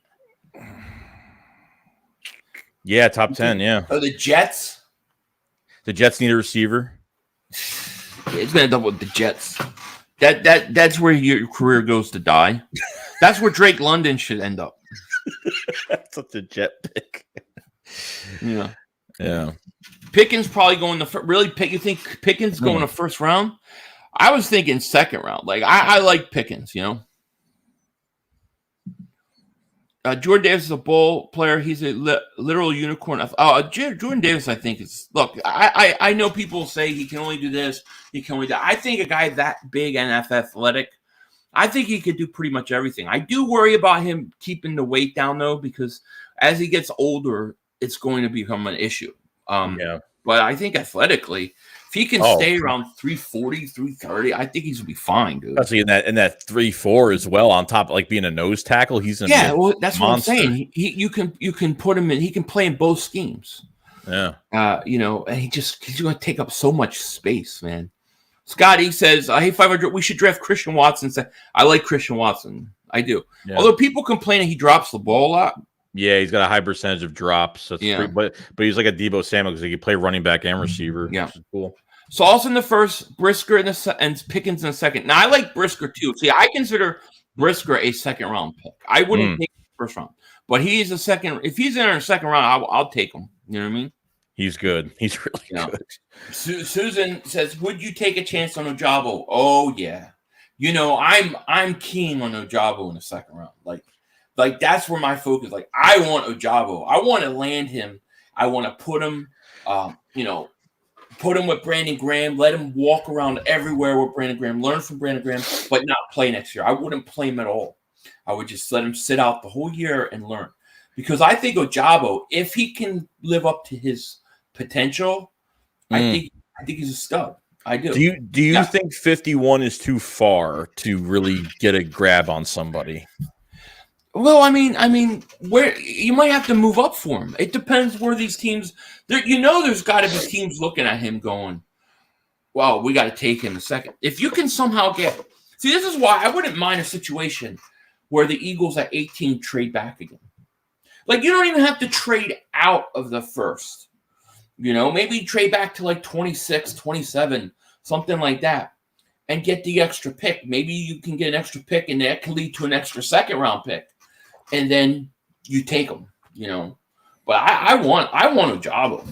Yeah, top 10, yeah. Oh, the Jets? The Jets need a receiver. It's going to double with the Jets. That's where your career goes to die. That's where Drake London should end up. That's such a Jet pick. Yeah. Pickens probably going the really. You think Pickens going the first round? I was thinking second round. Like I like Pickens. Jordan Davis is a Bull player. He's a literal unicorn. Jordan Davis, I think is. Look, I know people say he can only do this. He can only do. I think a guy that big and athletic, I think he could do pretty much everything. I do worry about him keeping the weight down though, because as he gets older, it's going to become an issue. But I think athletically, if he can stay around 340, 330, I think he's gonna be fine, dude. Especially in that 3-4 as well, on top of like being a nose tackle. He's that's monster. What I'm saying. You can put him in. He can play in both schemes. Yeah. And he's going to take up so much space, man. Scotty says, "Hey, 500. We should draft Christian Watson." I like Christian Watson. I do. Yeah. Although people complain that he drops the ball a lot. Yeah, he's got a high percentage of drops. But he's like a Deebo Samuel because he can play running back and receiver. Yeah, which is cool. Sauce in the first, Brisker and Pickens in the second. Now I like Brisker too. See, I consider Brisker a second round pick. I wouldn't take him first round, but he's a second. If he's in the second round, I'll take him. You know what I mean? He's good. He's really good. Susan says, "Would you take a chance on Ojabo?" Oh yeah. I'm keen on Ojabo in the second round. Like that's where my focus. Like I want Ojabo. I want to land him. I want to put him. Put him with Brandon Graham. Let him walk around everywhere with Brandon Graham. Learn from Brandon Graham, but not play next year. I wouldn't play him at all. I would just let him sit out the whole year and learn. Because I think Ojabo, if he can live up to his potential, I think he's a stud. I do. Do you think 51 is too far to really get a grab on somebody? Well, I mean, where you might have to move up for him. It depends where these teams. There's got to be teams looking at him going, "Well, we got to take him a second." If you can somehow see, this is why I wouldn't mind a situation where the Eagles at 18 trade back again. Like you don't even have to trade out of the first. Maybe trade back to like 26, 27, something like that, and get the extra pick. Maybe you can get an extra pick, and that can lead to an extra second round pick. And then you take them, But I want Ojabo.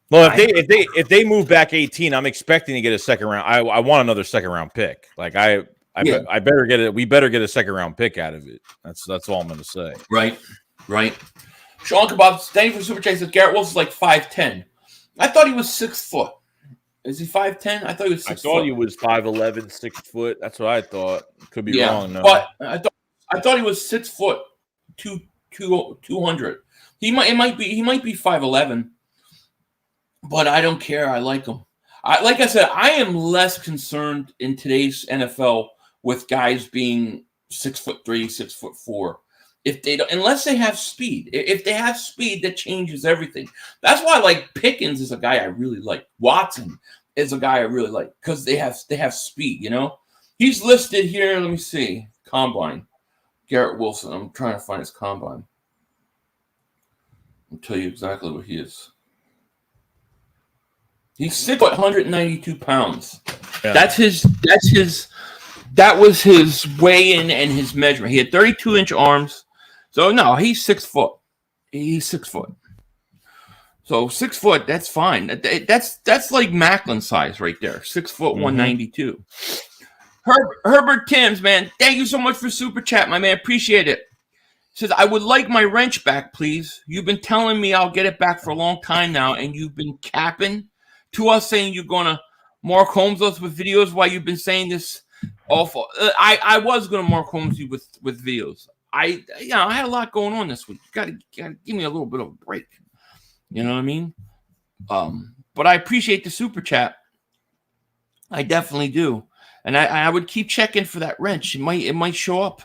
Well, if they move back 18, I'm expecting to get a second round. I want another second round pick. Like I better get it. We better get a second round pick out of it. That's all I'm going to say. Right. Sean Kebab, thank you for Super Chat. Says Garrett Wilson's like 5'10". I thought he was 6 foot. Is he 5'10"? I thought he was 6 foot. I thought he was 5'11", 6 foot. That's what I thought. Could be wrong. No. But I thought he was 6 foot, 200. He might be 5'11", but I don't care. I like him. Like I said, I am less concerned in today's NFL with guys being 6'3", 6'4". If they don't, unless they have speed. If they have speed, that changes everything. That's why like Pickens is a guy I really like. Watson is a guy I really like because they have speed. He's listed here. Let me see. Combine. Garrett Wilson. I'm trying to find his combine. I'll tell you exactly what he is. He's 192 pounds. Yeah. That was his weigh-in and his measurement. He had 32-inch arms. So no, he's 6 foot. He's 6 foot. So 6 foot, that's fine. That's like Macklin size right there. 6 foot, 192. Herbert Timms, man, thank you so much for super chat, my man. Appreciate it. Says, I would like my wrench back, please. You've been telling me I'll get it back for a long time now, and you've been capping to us saying you're gonna Mark Holmes us with videos while you've been saying this awful. I was gonna Mark Holmes you with videos. I had a lot going on this week. You gotta give me a little bit of a break. You know what I mean? But I appreciate the super chat. I definitely do. And I would keep checking for that wrench. It might show up.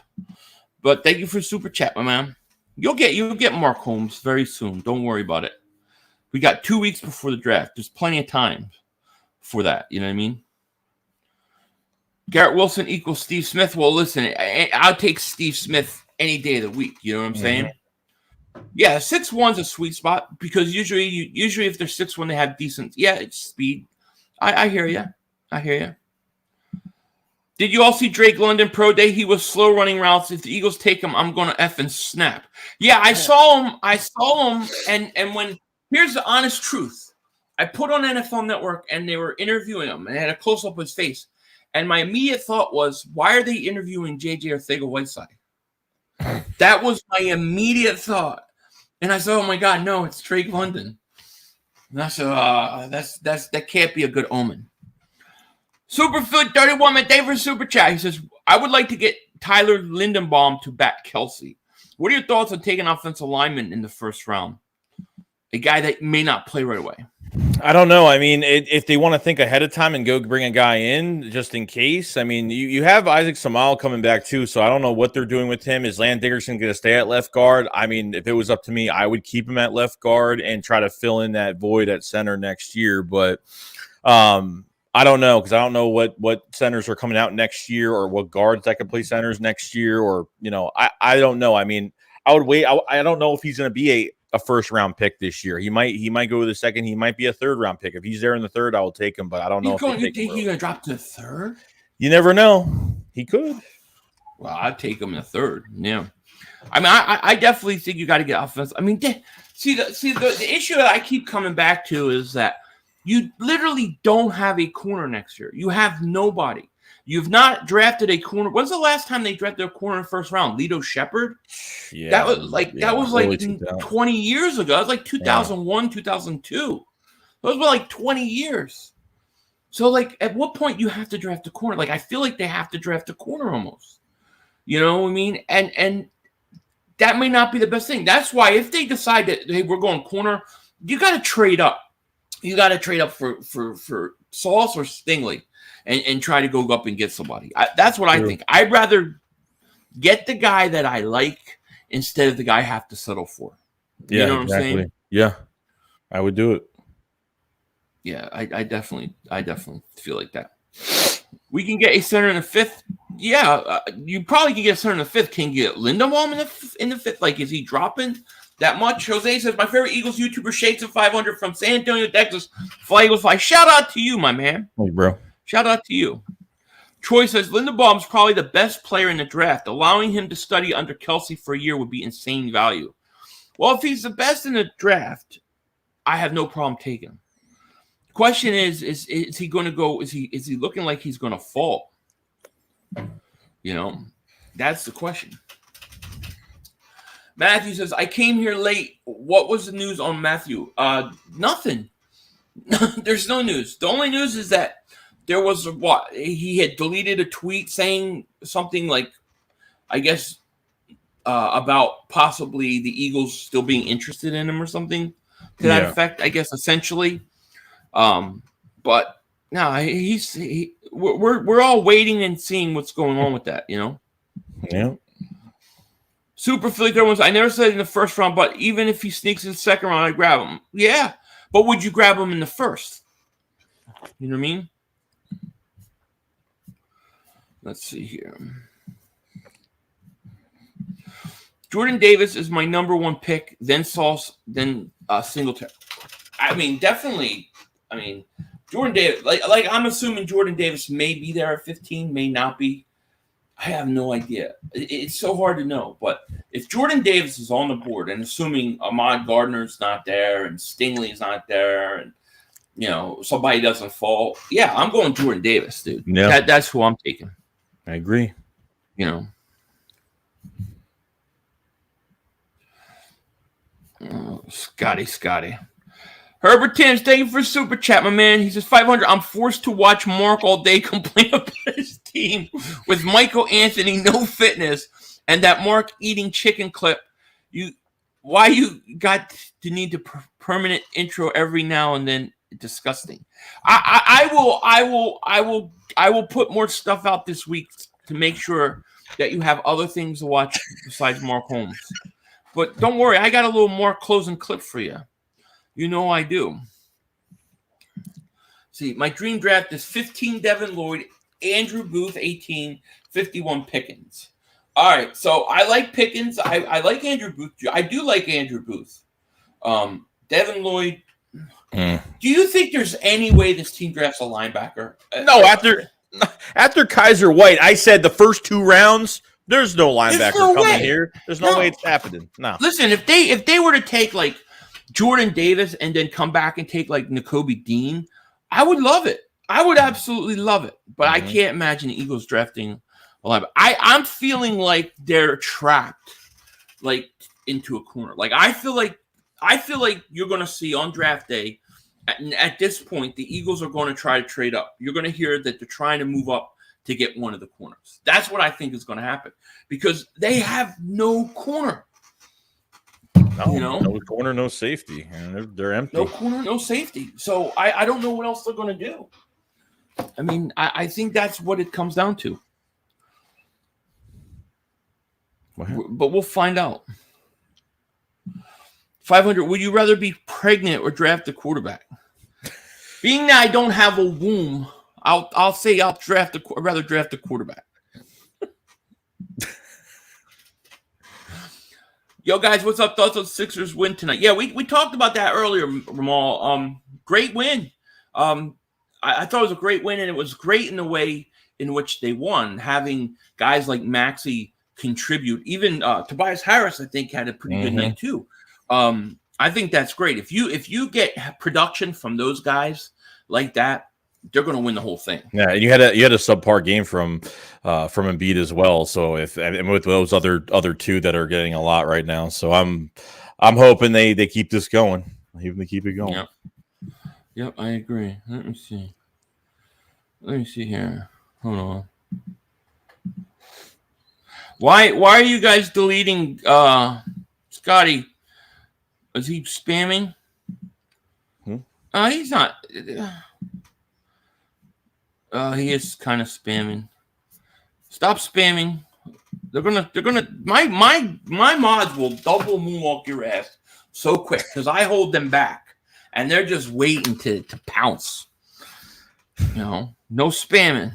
But thank you for super chat, my man. You'll get Mark Holmes very soon. Don't worry about it. We got 2 weeks before the draft. There's plenty of time for that. You know what I mean? Garrett Wilson equals Steve Smith. Well, listen, I'll take Steve Smith any day of the week. You know what I'm saying? Yeah, 6'1's a sweet spot because usually if they're 6'1, they have decent. Yeah, it's speed. I hear you. I hear you. Did you all see Drake London Pro Day? He was slow running routes. If the Eagles take him, I'm gonna effing snap. Yeah, I saw him. And when here's the honest truth, I put on NFL Network and they were interviewing him and they had a close up of his face. And my immediate thought was, why are they interviewing JJ Arcega-Whiteside? That was my immediate thought. And I said, oh my God, no, it's Drake London. And I said, that can't be a good omen. Superfoot 31, man, thank you for super chat. He says, I would like to get Tyler Lindenbaum to back Kelsey. What are your thoughts on taking offensive lineman in the first round? A guy that may not play right away. I don't know. I mean, if they want to think ahead of time and go bring a guy in just in case, I mean, you have Isaac Samal coming back too, so I don't know what they're doing with him. Is Land Dickerson going to stay at left guard? I mean, if it was up to me, I would keep him at left guard and try to fill in that void at center next year. But I don't know because I don't know what centers are coming out next year or what guards that can play centers next year or, I don't know. I mean, I would wait. I don't know if he's going to be a first round pick this year. He might go to the second. He might be a third round pick. If he's there in the third, I will take him. But I don't know. You think he's going to drop to the third? You never know. He could. Well, I'd take him in the third. Yeah. I mean, I definitely think you got to get offense. I mean, see the issue that I keep coming back to is that you literally don't have a corner next year. You have nobody. You've not drafted a corner. When's the last time they drafted a corner in the first round? Lito Shepherd? Yeah. That was like 20 years ago. That was like 2001, 2002. Those were like 20 years. So like at what point you have to draft a corner? Like I feel like they have to draft a corner almost. You know what I mean? And that may not be the best thing. That's why if they decide that hey, we're going corner, you got to trade up. You got to trade up for Sauce or Stingley. And try to go up and get somebody. That's what I think. I'd rather get the guy that I like instead of the guy I have to settle for. Yeah, you know what I'm saying? Yeah, I would do it. Yeah, I definitely feel like that. We can get a center in the fifth. Yeah, you probably can get a center in the fifth. Can you get Lindenbaum in the fifth? Like, is he dropping that much? Jose says, my favorite Eagles YouTuber, Shakes of 500 from San Antonio, Texas. Fly Eagles Fly. Shout out to you, my man. Hey, bro. Shout out to you. Troy says, Lindenbaum's probably the best player in the draft. Allowing him to study under Kelsey for a year would be insane value. Well, if he's the best in the draft, I have no problem taking him. The question is he going to go? Is he looking like he's going to fall? That's the question. Matthew says, I came here late. What was the news on Matthew? Nothing. There's no news. The only news is that there was he had deleted a tweet saying something like, I guess, about possibly the Eagles still being interested in him or something to that effect. I guess essentially, but no, we're all waiting and seeing what's going on with that. Yeah. Super Philly ones. I never said in the first round, but even if he sneaks in the second round, I grab him. Yeah, but would you grab him in the first? You know what I mean? Let's see here. Jordan Davis is my number one pick, then Sauce, then Singletary. I mean, definitely. I mean, Jordan Davis. Like I'm assuming Jordan Davis may be there at 15, may not be. I have no idea. It's so hard to know. But if Jordan Davis is on the board, and assuming Ahmad Gardner's not there and Stingley's not there, and somebody doesn't fall, yeah, I'm going Jordan Davis, dude. Yeah, that's who I'm taking. I agree. Scotty. Herbert Timms, thank you for super chat, my man. He says 500. I'm forced to watch Mark all day complain about his team with Michael Anthony, no fitness, and that Mark eating chicken clip. Why you got to need the permanent intro every now and then? Disgusting. I will put more stuff out this week to make sure that you have other things to watch besides Mark Holmes. But don't worry, I got a little more closing clip for you. I do. See, my dream draft is 15 Devin Lloyd, Andrew Booth, 18, 51 Pickens. All right, so I like Pickens. I like Andrew Booth. I do like Andrew Booth. Devin Lloyd. Do you think there's any way this team drafts a linebacker? No, after Kaiser White, I said the first 2 rounds, there's no linebacker coming here. There's no way it's happening. No. Listen, if they were to take like Jordan Davis and then come back and take like Nakobe Dean, I would love it. I would absolutely love it. But I can't imagine the Eagles drafting a linebacker. I'm feeling like they're trapped like into a corner. Like I feel like you're going to see on draft day, at this point, the Eagles are going to try to trade up. You're going to hear that they're trying to move up to get one of the corners. That's what I think is going to happen because they have no corner. No corner, no safety. And they're empty. No corner, no safety. So I don't know what else they're going to do. I mean, I think that's what it comes down to. But we'll find out. 500, would you rather be pregnant or draft a quarterback? Being that I don't have a womb, I'll say I'd rather draft a quarterback. Yo, guys, what's up? Thoughts on Sixers win tonight? Yeah, we talked about that earlier, Ramal. Great win. I thought it was a great win, and it was great in the way in which they won, having guys like Maxey contribute. Even Tobias Harris, I think, had a pretty good night too. I think that's great. If you get production from those guys like that, they're going to win the whole thing. Yeah, and you had a subpar game from Embiid as well. So with those other 2 that are getting a lot right now, so I'm hoping they keep this going. Even they keep it going. Yep, I agree. Let me see here. Hold on. Why are you guys deleting Scotty? Is he spamming? He's not. He is kind of spamming. Stop spamming. They're gonna. My mods will double moonwalk your ass so quick because I hold them back, and they're just waiting to pounce. No spamming.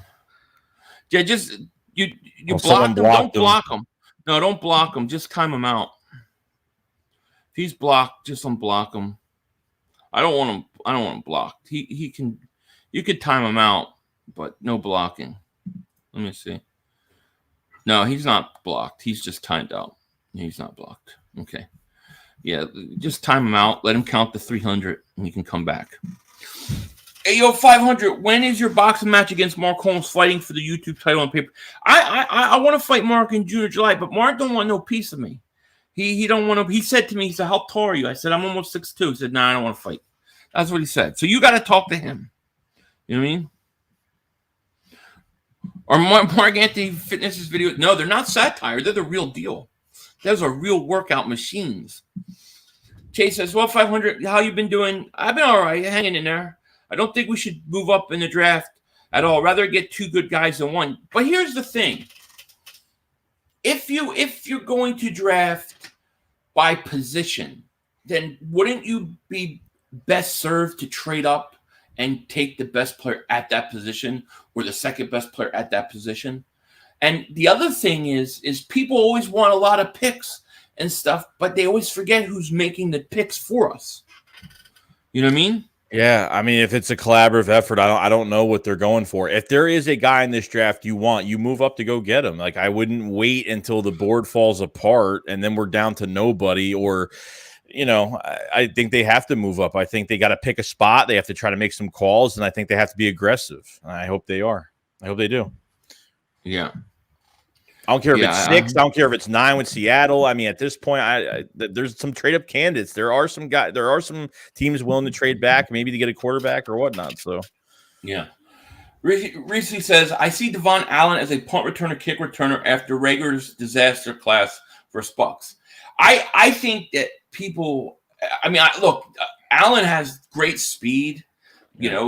Yeah, just you block them. Don't block them. No, don't block them. Just time them out. If he's blocked, just unblock him. I don't want him blocked. He can. You could time him out, but no blocking. Let me see. No, he's not blocked. He's just timed out. He's not blocked. Okay. Yeah, just time him out. Let him count to 300, and you can come back. Hey, yo, 500. When is your boxing match against Mark Holmes fighting for the YouTube title on paper? I want to fight Mark in June or July, but Mark don't want no piece of me. He don't want to. He said to me, he said, "How tall are you?" I said, "I'm almost 6'2". He said, "Nah, I don't want to fight." That's what he said. So you got to talk to him. You know what I mean? Or Mark Anthony Fitness's video. No, they're not satire. They're the real deal. Those are real workout machines. Chase says, well, 500, how you been doing? I've been all right, hanging in there. I don't think we should move up in the draft at all. Rather get 2 good guys than 1. But here's the thing. If you're going to draft by position, then wouldn't you be best served to trade up and take the best player at that position or the second best player at that position? And the other thing is people always want a lot of picks and stuff, but they always forget who's making the picks for us. You know what I mean? Yeah, I mean, if it's a collaborative effort, I don't know what they're going for. If there is a guy in this draft you want, you move up to go get him. Like, I wouldn't wait until the board falls apart and then we're down to nobody. Or, I think they have to move up. I think they got to pick a spot. They have to try to make some calls, and I think they have to be aggressive. I hope they are. I hope they do. Yeah. I don't care if it's 6. I don't care if it's 9 with Seattle. I mean, at this point, there's some trade up candidates. There are some teams willing to trade back, maybe to get a quarterback or whatnot. So, yeah. Reese says, I see Devon Allen as a punt returner, kick returner after Rager's disaster class versus Bucks. I think that people. I mean, look, Allen has great speed.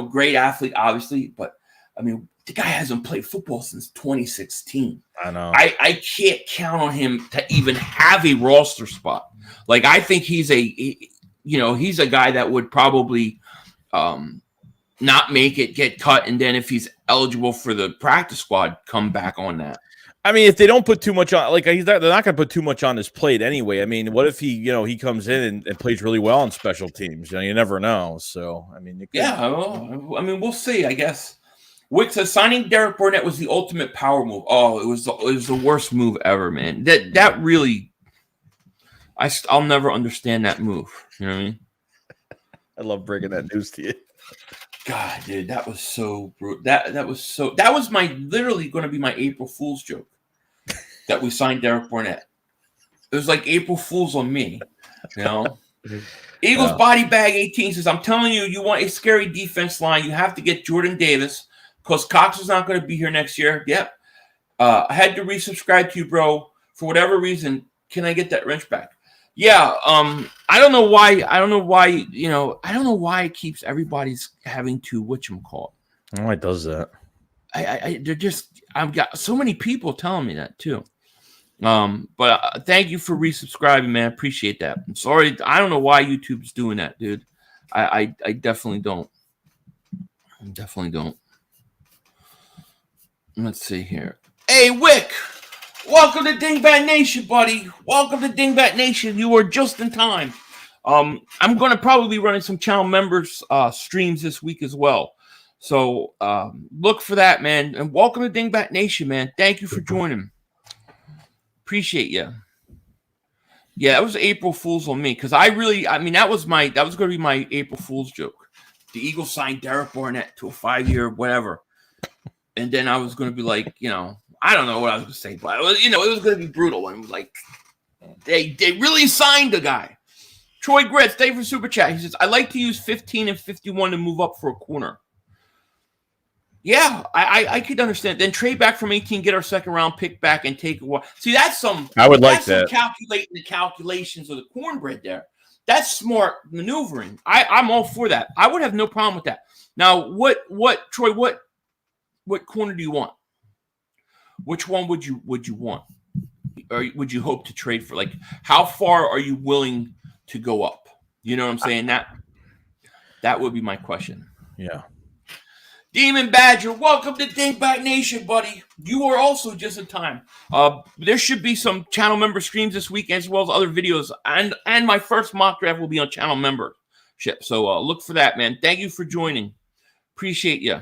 Great athlete, obviously, but I mean, the guy hasn't played football since 2016. I know. I can't count on him to even have a roster spot. Like, I think he's a guy that would probably not make it, get cut, and then if he's eligible for the practice squad, come back on that. I mean, if they don't put too much on, like, they're not going to put too much on his plate anyway. I mean, what if he comes in and plays really well on special teams? You never know. So, I mean, we'll see, I guess. Wick says signing Derek Barnett was the ultimate power move. Oh, it was the worst move ever, man. That really, I'll never understand that move. You know what I mean? I love bringing that news to you. God, dude, that was so brutal. That was literally going to be my April Fool's joke that we signed Derek Barnett. It was like April Fool's on me, Eagles body bag 18 says, I'm telling you, you want a scary defense line. You have to get Jordan Davis. Because Cox is not going to be here next year. Yep. I had to resubscribe to you, bro. For whatever reason, can I get that wrench back? Yeah. I don't know why. I don't know why it keeps everybody's having to whatchamacallit. Why it does that? I've got so many people telling me that too. But thank you for resubscribing, man. Appreciate that. I'm sorry. I don't know why YouTube's doing that, dude. I definitely don't. I definitely don't. Let's see here. Hey, Wick, welcome to Dingbat Nation, buddy. Welcome to Dingbat Nation. You are just in time. I'm going to probably be running some channel members streams this week as well. So look for that, man. And welcome to Dingbat Nation, man. Thank you for joining. Appreciate you. Yeah, that was April Fool's on me because that was going to be my April Fool's joke. The Eagles signed Derek Barnett to a 5-year whatever. And then I was going to be like, I don't know what I was going to say, but it was going to be brutal. And like, they really signed the guy. Troy Gritz, thank you for Super Chat. He says, I like to use 15 and 51 to move up for a corner. Yeah, I could understand. Then trade back from 18, get our second round pick back, and take a while. See, that's some. I would like that. Calculating the calculations of the cornbread there. That's smart maneuvering. I'm all for that. I would have no problem with that. Now, Troy? What corner do you want? Which one would you want? Or would you hope to trade for? Like, how far are you willing to go up? You know what I'm saying? That would be my question. Yeah. Demon Badger, welcome to Dingbat Nation, buddy. You are also just in time. There should be some channel member streams this week as well as other videos. And my first mock draft will be on channel membership. So look for that, man. Thank you for joining. Appreciate you.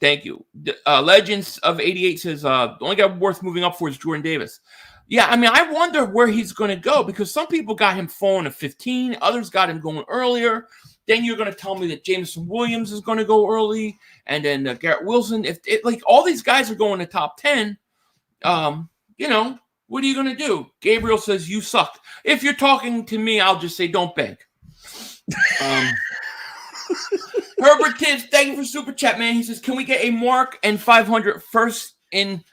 Thank you. Legends of 88 says, the only guy worth moving up for is Jordan Davis. Yeah, I mean, I wonder where he's going to go because some people got him falling to 15. Others got him going earlier. Then you're going to tell me that Jameson Williams is going to go early. And then Garrett Wilson. If all these guys are going to top 10, what are you going to do? Gabriel says, you suck. If you're talking to me, I'll just say, don't beg. Herbert Tibbs, thank you for Super Chat, man. He says, can we get a Mark and 500 first encounter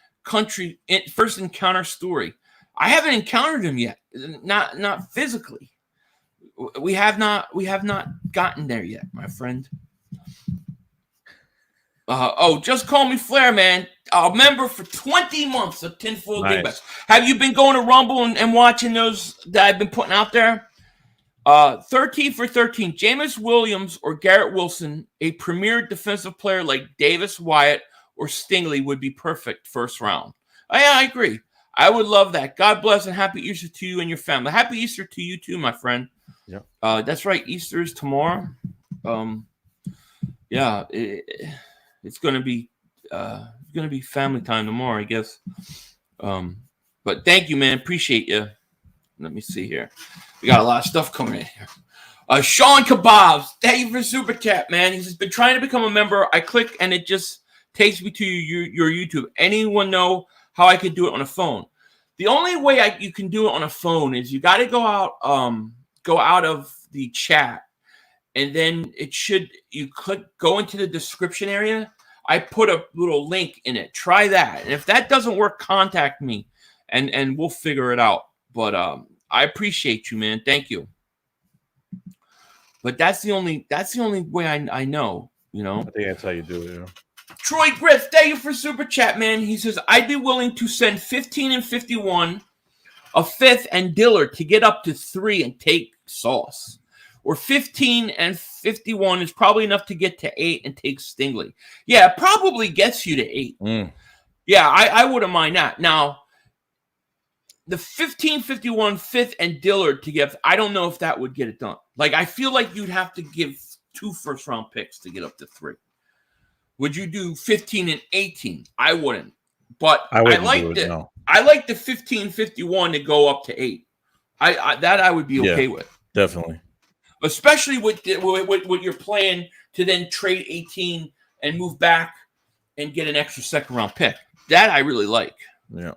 story? I haven't encountered him yet. Not physically. We have not gotten there yet, my friend. Just call me Flair, man. A member for 20 months of Tinfoil Dingbats. Have you been going to Rumble and watching those that I've been putting out there? 13 for 13. Jameis Williams or Garrett Wilson, a premier defensive player like Davis Wyatt or Stingley would be perfect first round. Yeah, I agree. I would love that. God bless and happy Easter to you and your family. Happy Easter to you too, my friend. Yeah. That's right. Easter is tomorrow. Yeah, it's gonna be family time tomorrow, I guess. But thank you, man. Appreciate you. Let me see here. We got a lot of stuff coming in here. Sean Kebabs, thank you for super chat, man. He's been trying to become a member. I click and it just takes me to your YouTube. Anyone know how I could do it on a go only way you can do it on a phone is you got to go out of the chat, and then you go into the description area. I put a little link in it. Try that, and if that doesn't work, contact me, and we'll figure it out. But I appreciate you, man. Thank you. But that's the only way I know. You know. I think that's how you do it. Yeah. Troy Griff, thank you for super chat, man. He says, I'd be willing to send 15 and 51, a fifth, and Dillard to get up to 3 and take Sauce. Or 15 and 51 is probably enough to get to 8 and take Stingley. Yeah, it probably gets you to 8. Yeah, I wouldn't mind that. Now, the 15, 51, fifth, and Dillard to get, I don't know if that would get it done. Like, I feel like you'd have to give 2 first-round picks to get up to 3. Would you do 15 and 18? I wouldn't. But I like the 15, 51 to go up to 8. I would be okay with. Definitely. Especially with your plan to then trade 18 and move back and get an extra second-round pick. That I really like. Yeah.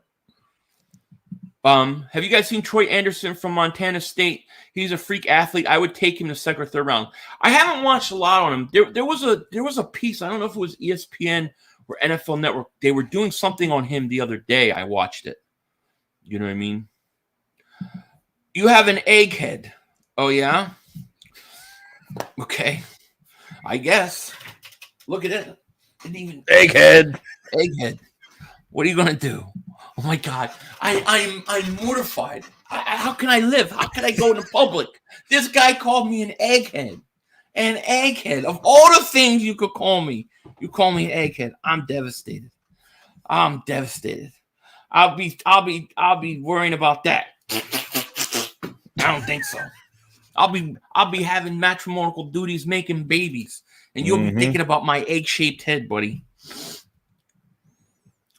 Have you guys seen Troy Anderson from Montana State? He's a freak athlete. I would take him the second or third round. I haven't watched a lot on him. There was a piece. I don't know if it was ESPN or NFL Network. They were doing something on him the other day. I watched it. You know what I mean? You have an egghead. Oh yeah. Okay. I guess. Look at it. Egghead. What are you gonna do? Oh my God, I'm mortified. How can I live? How can I go into public? This guy called me an egghead. An egghead. Of all the things you could call me, you call me an egghead. I'm devastated. I'll be worrying about that. I don't think so. I'll be having matrimonial duties, making babies, and you'll be thinking about my egg-shaped head, buddy.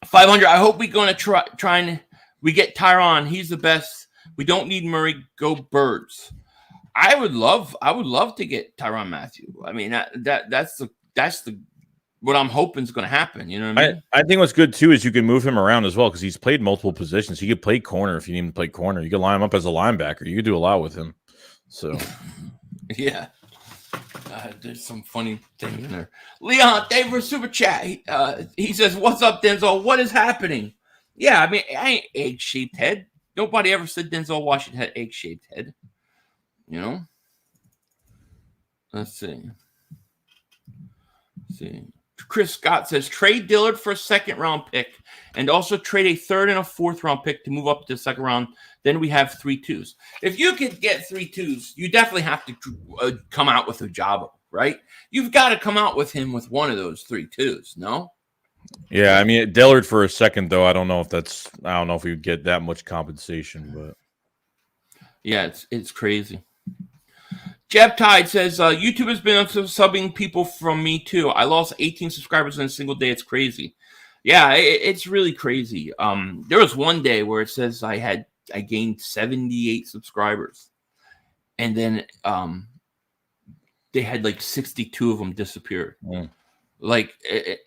500. I hope we're going to we get Tyrann. He's the best. We don't need Murray. Go Birds. I would love to get Tyrann Mathieu. I mean, that's what I'm hoping is going to happen. You know what I mean? I think what's good too is you can move him around as well because he's played multiple positions. He could play corner if you need him to play corner. You could line him up as a linebacker. You could do a lot with him. So, yeah. There's some funny thing in there. Leon, thank you for super chat. He says, "What's up, Denzel? What is happening?" Yeah, I mean, I ain't egg-shaped head. Nobody ever said Denzel Washington had egg-shaped head. You know. Let's see. Chris Scott says, trade Dillard for a second-round pick and also trade a third and a fourth-round pick to move up to the second round. Then we have 3 2s. If you could get 3 2s, you definitely have to come out with Ojabo, right? You've got to come out with him with one of those 3 2s, no? Yeah, I mean, Dillard for a second, though, I don't know if we would get that much compensation, but. Yeah, it's crazy. Jeb Tide says, YouTube has been subbing people from me, too. I lost 18 subscribers in a single day. It's crazy. Yeah, it's really crazy. There was one day where it says I gained 78 subscribers. And then they had like 62 of them disappear. Mm. Like,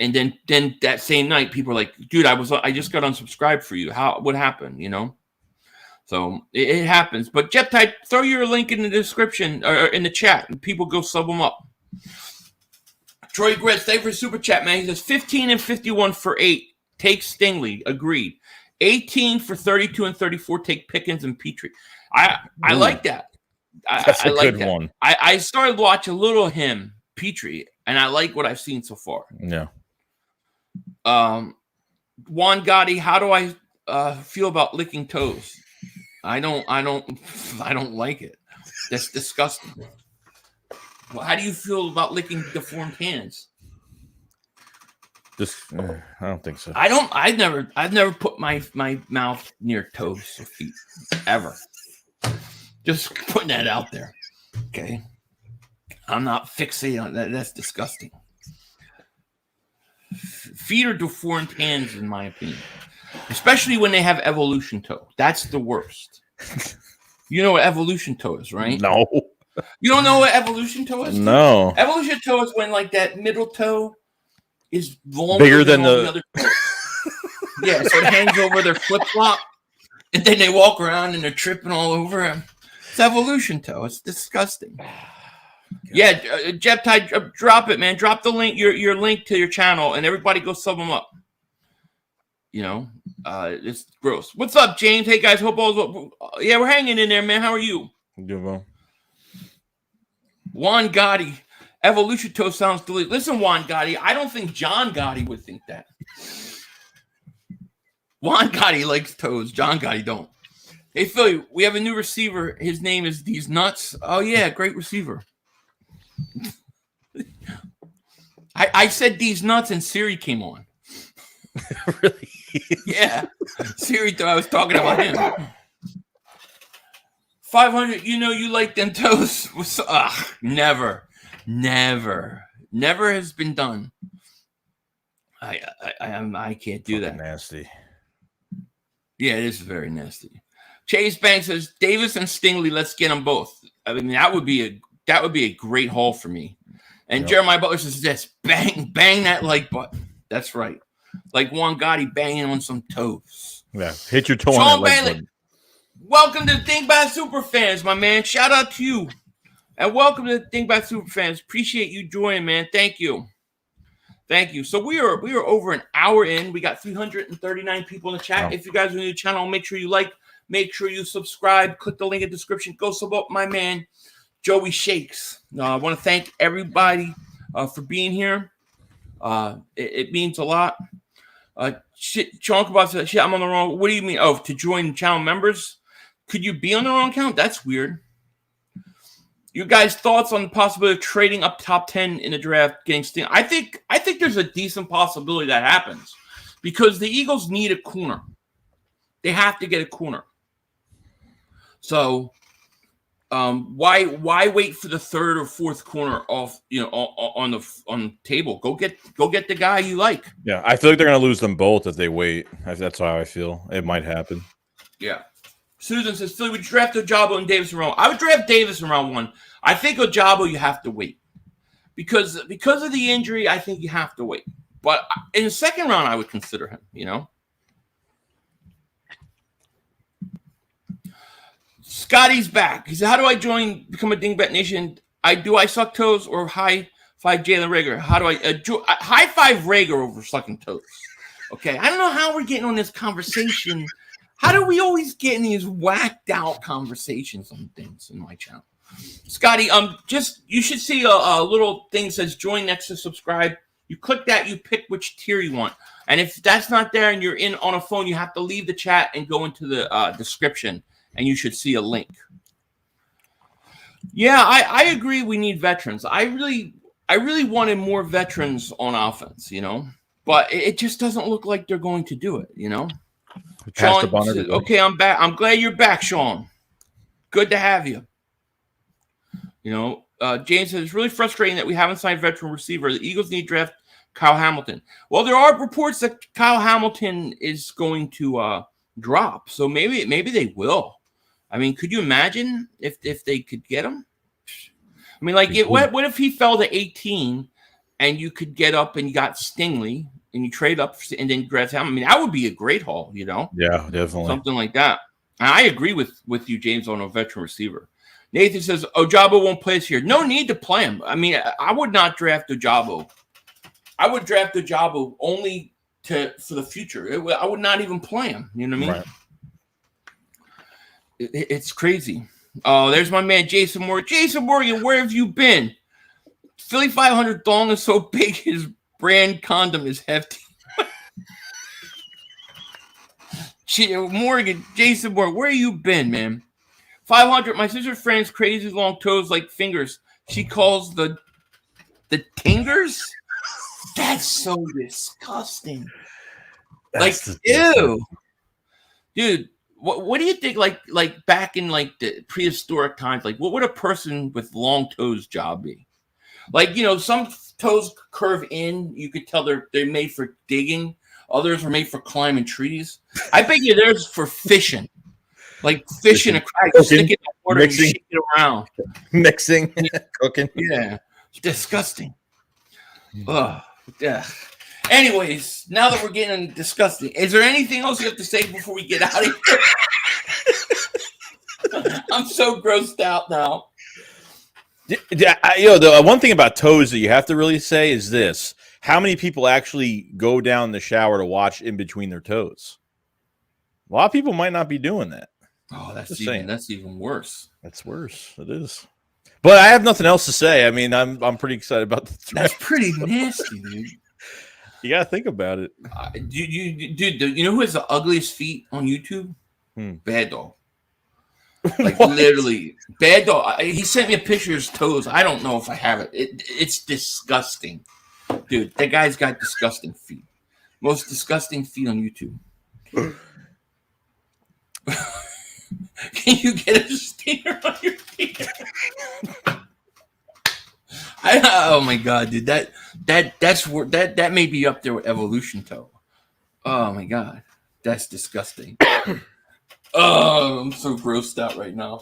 and then that same night, people were like, dude, I just got unsubscribed for you. What happened, you know? So it happens. But Jeptide, throw your link in the description or in the chat, and people go sub them up. Troy Gritz, thank you for super chat, man. He says 15 and 51 for 8. Take Stingley. Agreed. 18 for 32 and 34. Take Pickens and Petrie. I like that. That's a like good that. one. I started watching a little of him, Petrie, and I like what I've seen so far. Yeah. Juan Gotti, how do I feel about licking toes? I don't like it. That's disgusting. Well, how do you feel about licking deformed hands? I don't think so. I've never put my mouth near toes or feet ever. Just putting that out there. Okay. I'm not fixated on that. That's disgusting. Feet are deformed hands, in my opinion. Especially when they have evolution toe. That's the worst. You know what evolution toe is, right? No. You don't know what evolution toe is? No. Evolution toe is when like that middle toe is longer Bigger than all the other toes. Yeah, so it hangs over their flip-flop, and then they walk around and they're tripping all over him. It's evolution toe. It's disgusting. Yeah, Jeff Ty, drop it, man. Drop the link, your link to your channel, and everybody go sub them up. You know, it's gross. What's up, James? Hey guys, hope all's well. Yeah, we're hanging in there, man. How are you? Doing well. Juan Gotti, evolution toe sounds delicious. Listen, Juan Gotti, I don't think John Gotti would think that. Juan Gotti likes toes. John Gotti don't. Hey, Philly, we have a new receiver. His name is These Nuts. Oh, yeah, great receiver. I said These Nuts and Siri came on. Really? Yeah. Siri thought I was talking about him. 500, you know you like them toes. Never has been done. I can't do that. Nasty. Yeah, it is very nasty. Chase Banks says Davis and Stingley. Let's get them both. I mean, that would be a great haul for me. And Jeremiah Butler says this: bang that like button. That's right. Like Juan Gotti banging on some toes. Yeah, hit your toe Sean on that like Bailey, button. welcome to the Dingbat Super Fans, my man. Shout out to you. And welcome to the Dingbat Super Fans. Appreciate you joining, man. Thank you. Thank you. So we are over an hour in. We got 339 people in the chat. Wow. If you guys are new to the channel, make sure you like, make sure you subscribe. Click the link in the description. Go sub up my man, JoeyShakes. I want to thank everybody for being here. It means a lot. Sean Kabas said, shit, I'm on the wrong. What do you mean? Oh, to join channel members? Could you be on the wrong account? That's weird. You guys' thoughts on the possibility of trading up top 10 in the draft, getting Sting? I think there's a decent possibility that happens because the Eagles need a corner. They have to get a corner. So why wait for the third or fourth corner off, on the table? Go get the guy you like. Yeah, I feel like they're gonna lose them both if they wait. That's how I feel. It might happen. Yeah. Susan says, Philly, would you draft Ojabo and Davis in round 1? I would draft Davis in round 1. I think Ojabo you have to wait. Because of the injury, I think you have to wait. But in the second round, I would consider him, Scotty's back. He said, how do I become a Dingbat Nation? I suck toes or high five Jalen Rager? How do I high five Rager over sucking toes? Okay, I don't know how we're getting on this conversation. How do we always get in these whacked out conversations on things in my channel? Scotty, you should see a little thing that says join next to subscribe. You click that, you pick which tier you want. And if that's not there and you're on a phone, you have to leave the chat and go into the description, and you should see a link. Yeah, I agree we need veterans. I really wanted more veterans on offense, but it just doesn't look like they're going to do it, Sean says, okay, I'm back. I'm glad you're back, Sean. Good to have you. James says, it's really frustrating that we haven't signed veteran receiver. The Eagles need to draft Kyle Hamilton. Well, there are reports that Kyle Hamilton is going to drop, so maybe they will. I mean, could you imagine if they could get him? I mean, what if he fell to 18 and you could get up and you got Stingley and you trade up and then draft him? I mean, that would be a great haul, Yeah, definitely. Something like that. And I agree with you, James, on a veteran receiver. Nathan says, Ojabo won't play this year. No need to play him. I mean, I would not draft Ojabo. I would draft Ojabo only for the future. I would not even play him. You know what I mean? Right. It's crazy. Oh, there's my man, Jason Morgan. Jason Morgan, where have you been? Philly 500 thong is so big, his brand condom is hefty. Morgan, Jason Morgan, where you been, man? 500, my sister's friend's crazy long toes like fingers. She calls the tingers? That's so disgusting. Ew. Dude, what do you think, like back in like the prehistoric times, like what would a person with long toes job be? Like, some toes curve in. You could tell they're made for digging. Others are made for climbing trees. I bet you theirs for fishing. Like fishing a crack, stick it in the water and shake it around. Mixing, cooking. Yeah. It's disgusting. Ugh. Yeah. Anyways, now that we're getting disgusting, is there anything else you have to say before we get out of here? I'm so grossed out now. Yeah, the one thing about toes that you have to really say is this: how many people actually go down the shower to watch in between their toes? A lot of people might not be doing that. Oh, that's even worse. That's worse. It is. But I have nothing else to say. I mean, I'm pretty excited about the thread. That's pretty nasty, dude. You gotta think about it. Dude, you know who has the ugliest feet on YouTube? Bad Dog. Like literally, Bad Dog. He sent me a picture of his toes. I don't know if I have it. It's disgusting, dude. That guy's got disgusting feet. Most disgusting feet on YouTube. Can you get a stinger on your feet? Oh my god, dude! That may be up there with evolution toe. Oh my god, that's disgusting. Oh, I'm so grossed out right now.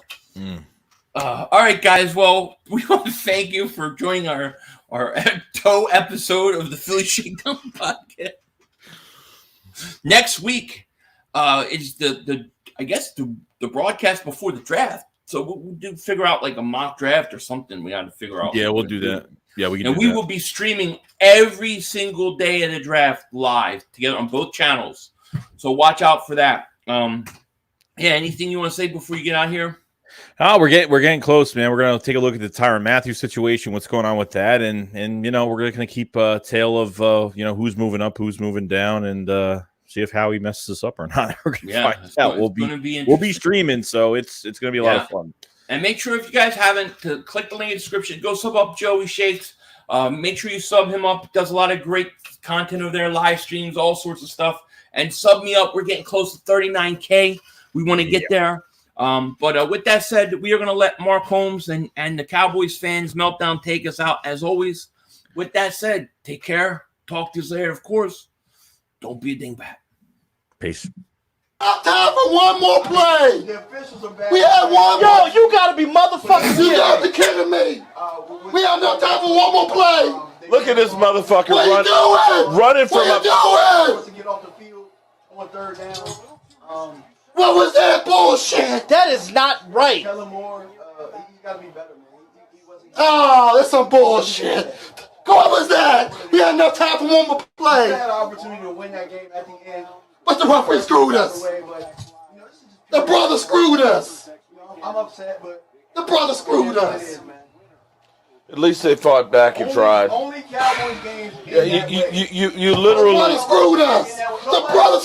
All right, guys. Well, we want to thank you for joining our toe episode of the Philly Shakedown podcast. Next week is the broadcast before the draft. So we'll do figure out like a mock draft or something. We got to figure out. Yeah, we'll do that. Yeah, we can. And we will be streaming every single day of the draft live together on both channels. So watch out for that. Yeah. Anything you want to say before you get out here? Oh, we're getting close, man. We're gonna take a look at the Tyrann Mathieu situation. What's going on with that? And we're gonna keep a tale of who's moving up, who's moving down, and see if Howie messes us up or not. We're gonna find out. We'll be streaming, so it's gonna be a lot of fun. And make sure if you guys haven't, to click the link in the description. Go sub up Joey Shakes. Make sure you sub him up. Does a lot of great content over there, live streams, all sorts of stuff. And sub me up. We're getting close to 39K. We want to get there. But with that said, we are going to let Mark Holmes and the Cowboys fans meltdown take us out as always. With that said, take care. Talk to you later, of course. Don't be a dingbat. Peace. Time for one more play. The officials are back. We had one Yo, more. you gotta be motherfucking You serious. gotta be kidding me. We have no time for one more play. Look at this motherfucker What are you doing? running from What are you doing? to get off the field on third down. What was that bullshit? That is not right. Tell him more. He's gotta be better, man. He wasn't. Oh, that's some bullshit. What was that? We had enough time for one more We play. had an opportunity to win that game at the end. But the referee screwed us. Away, but, this is just The brother screwed us. I'm upset, but The brother screwed it us. is, man. At least they fought back and tried. Only Cowboys games. Yeah, you The brother literally. screwed us. The brother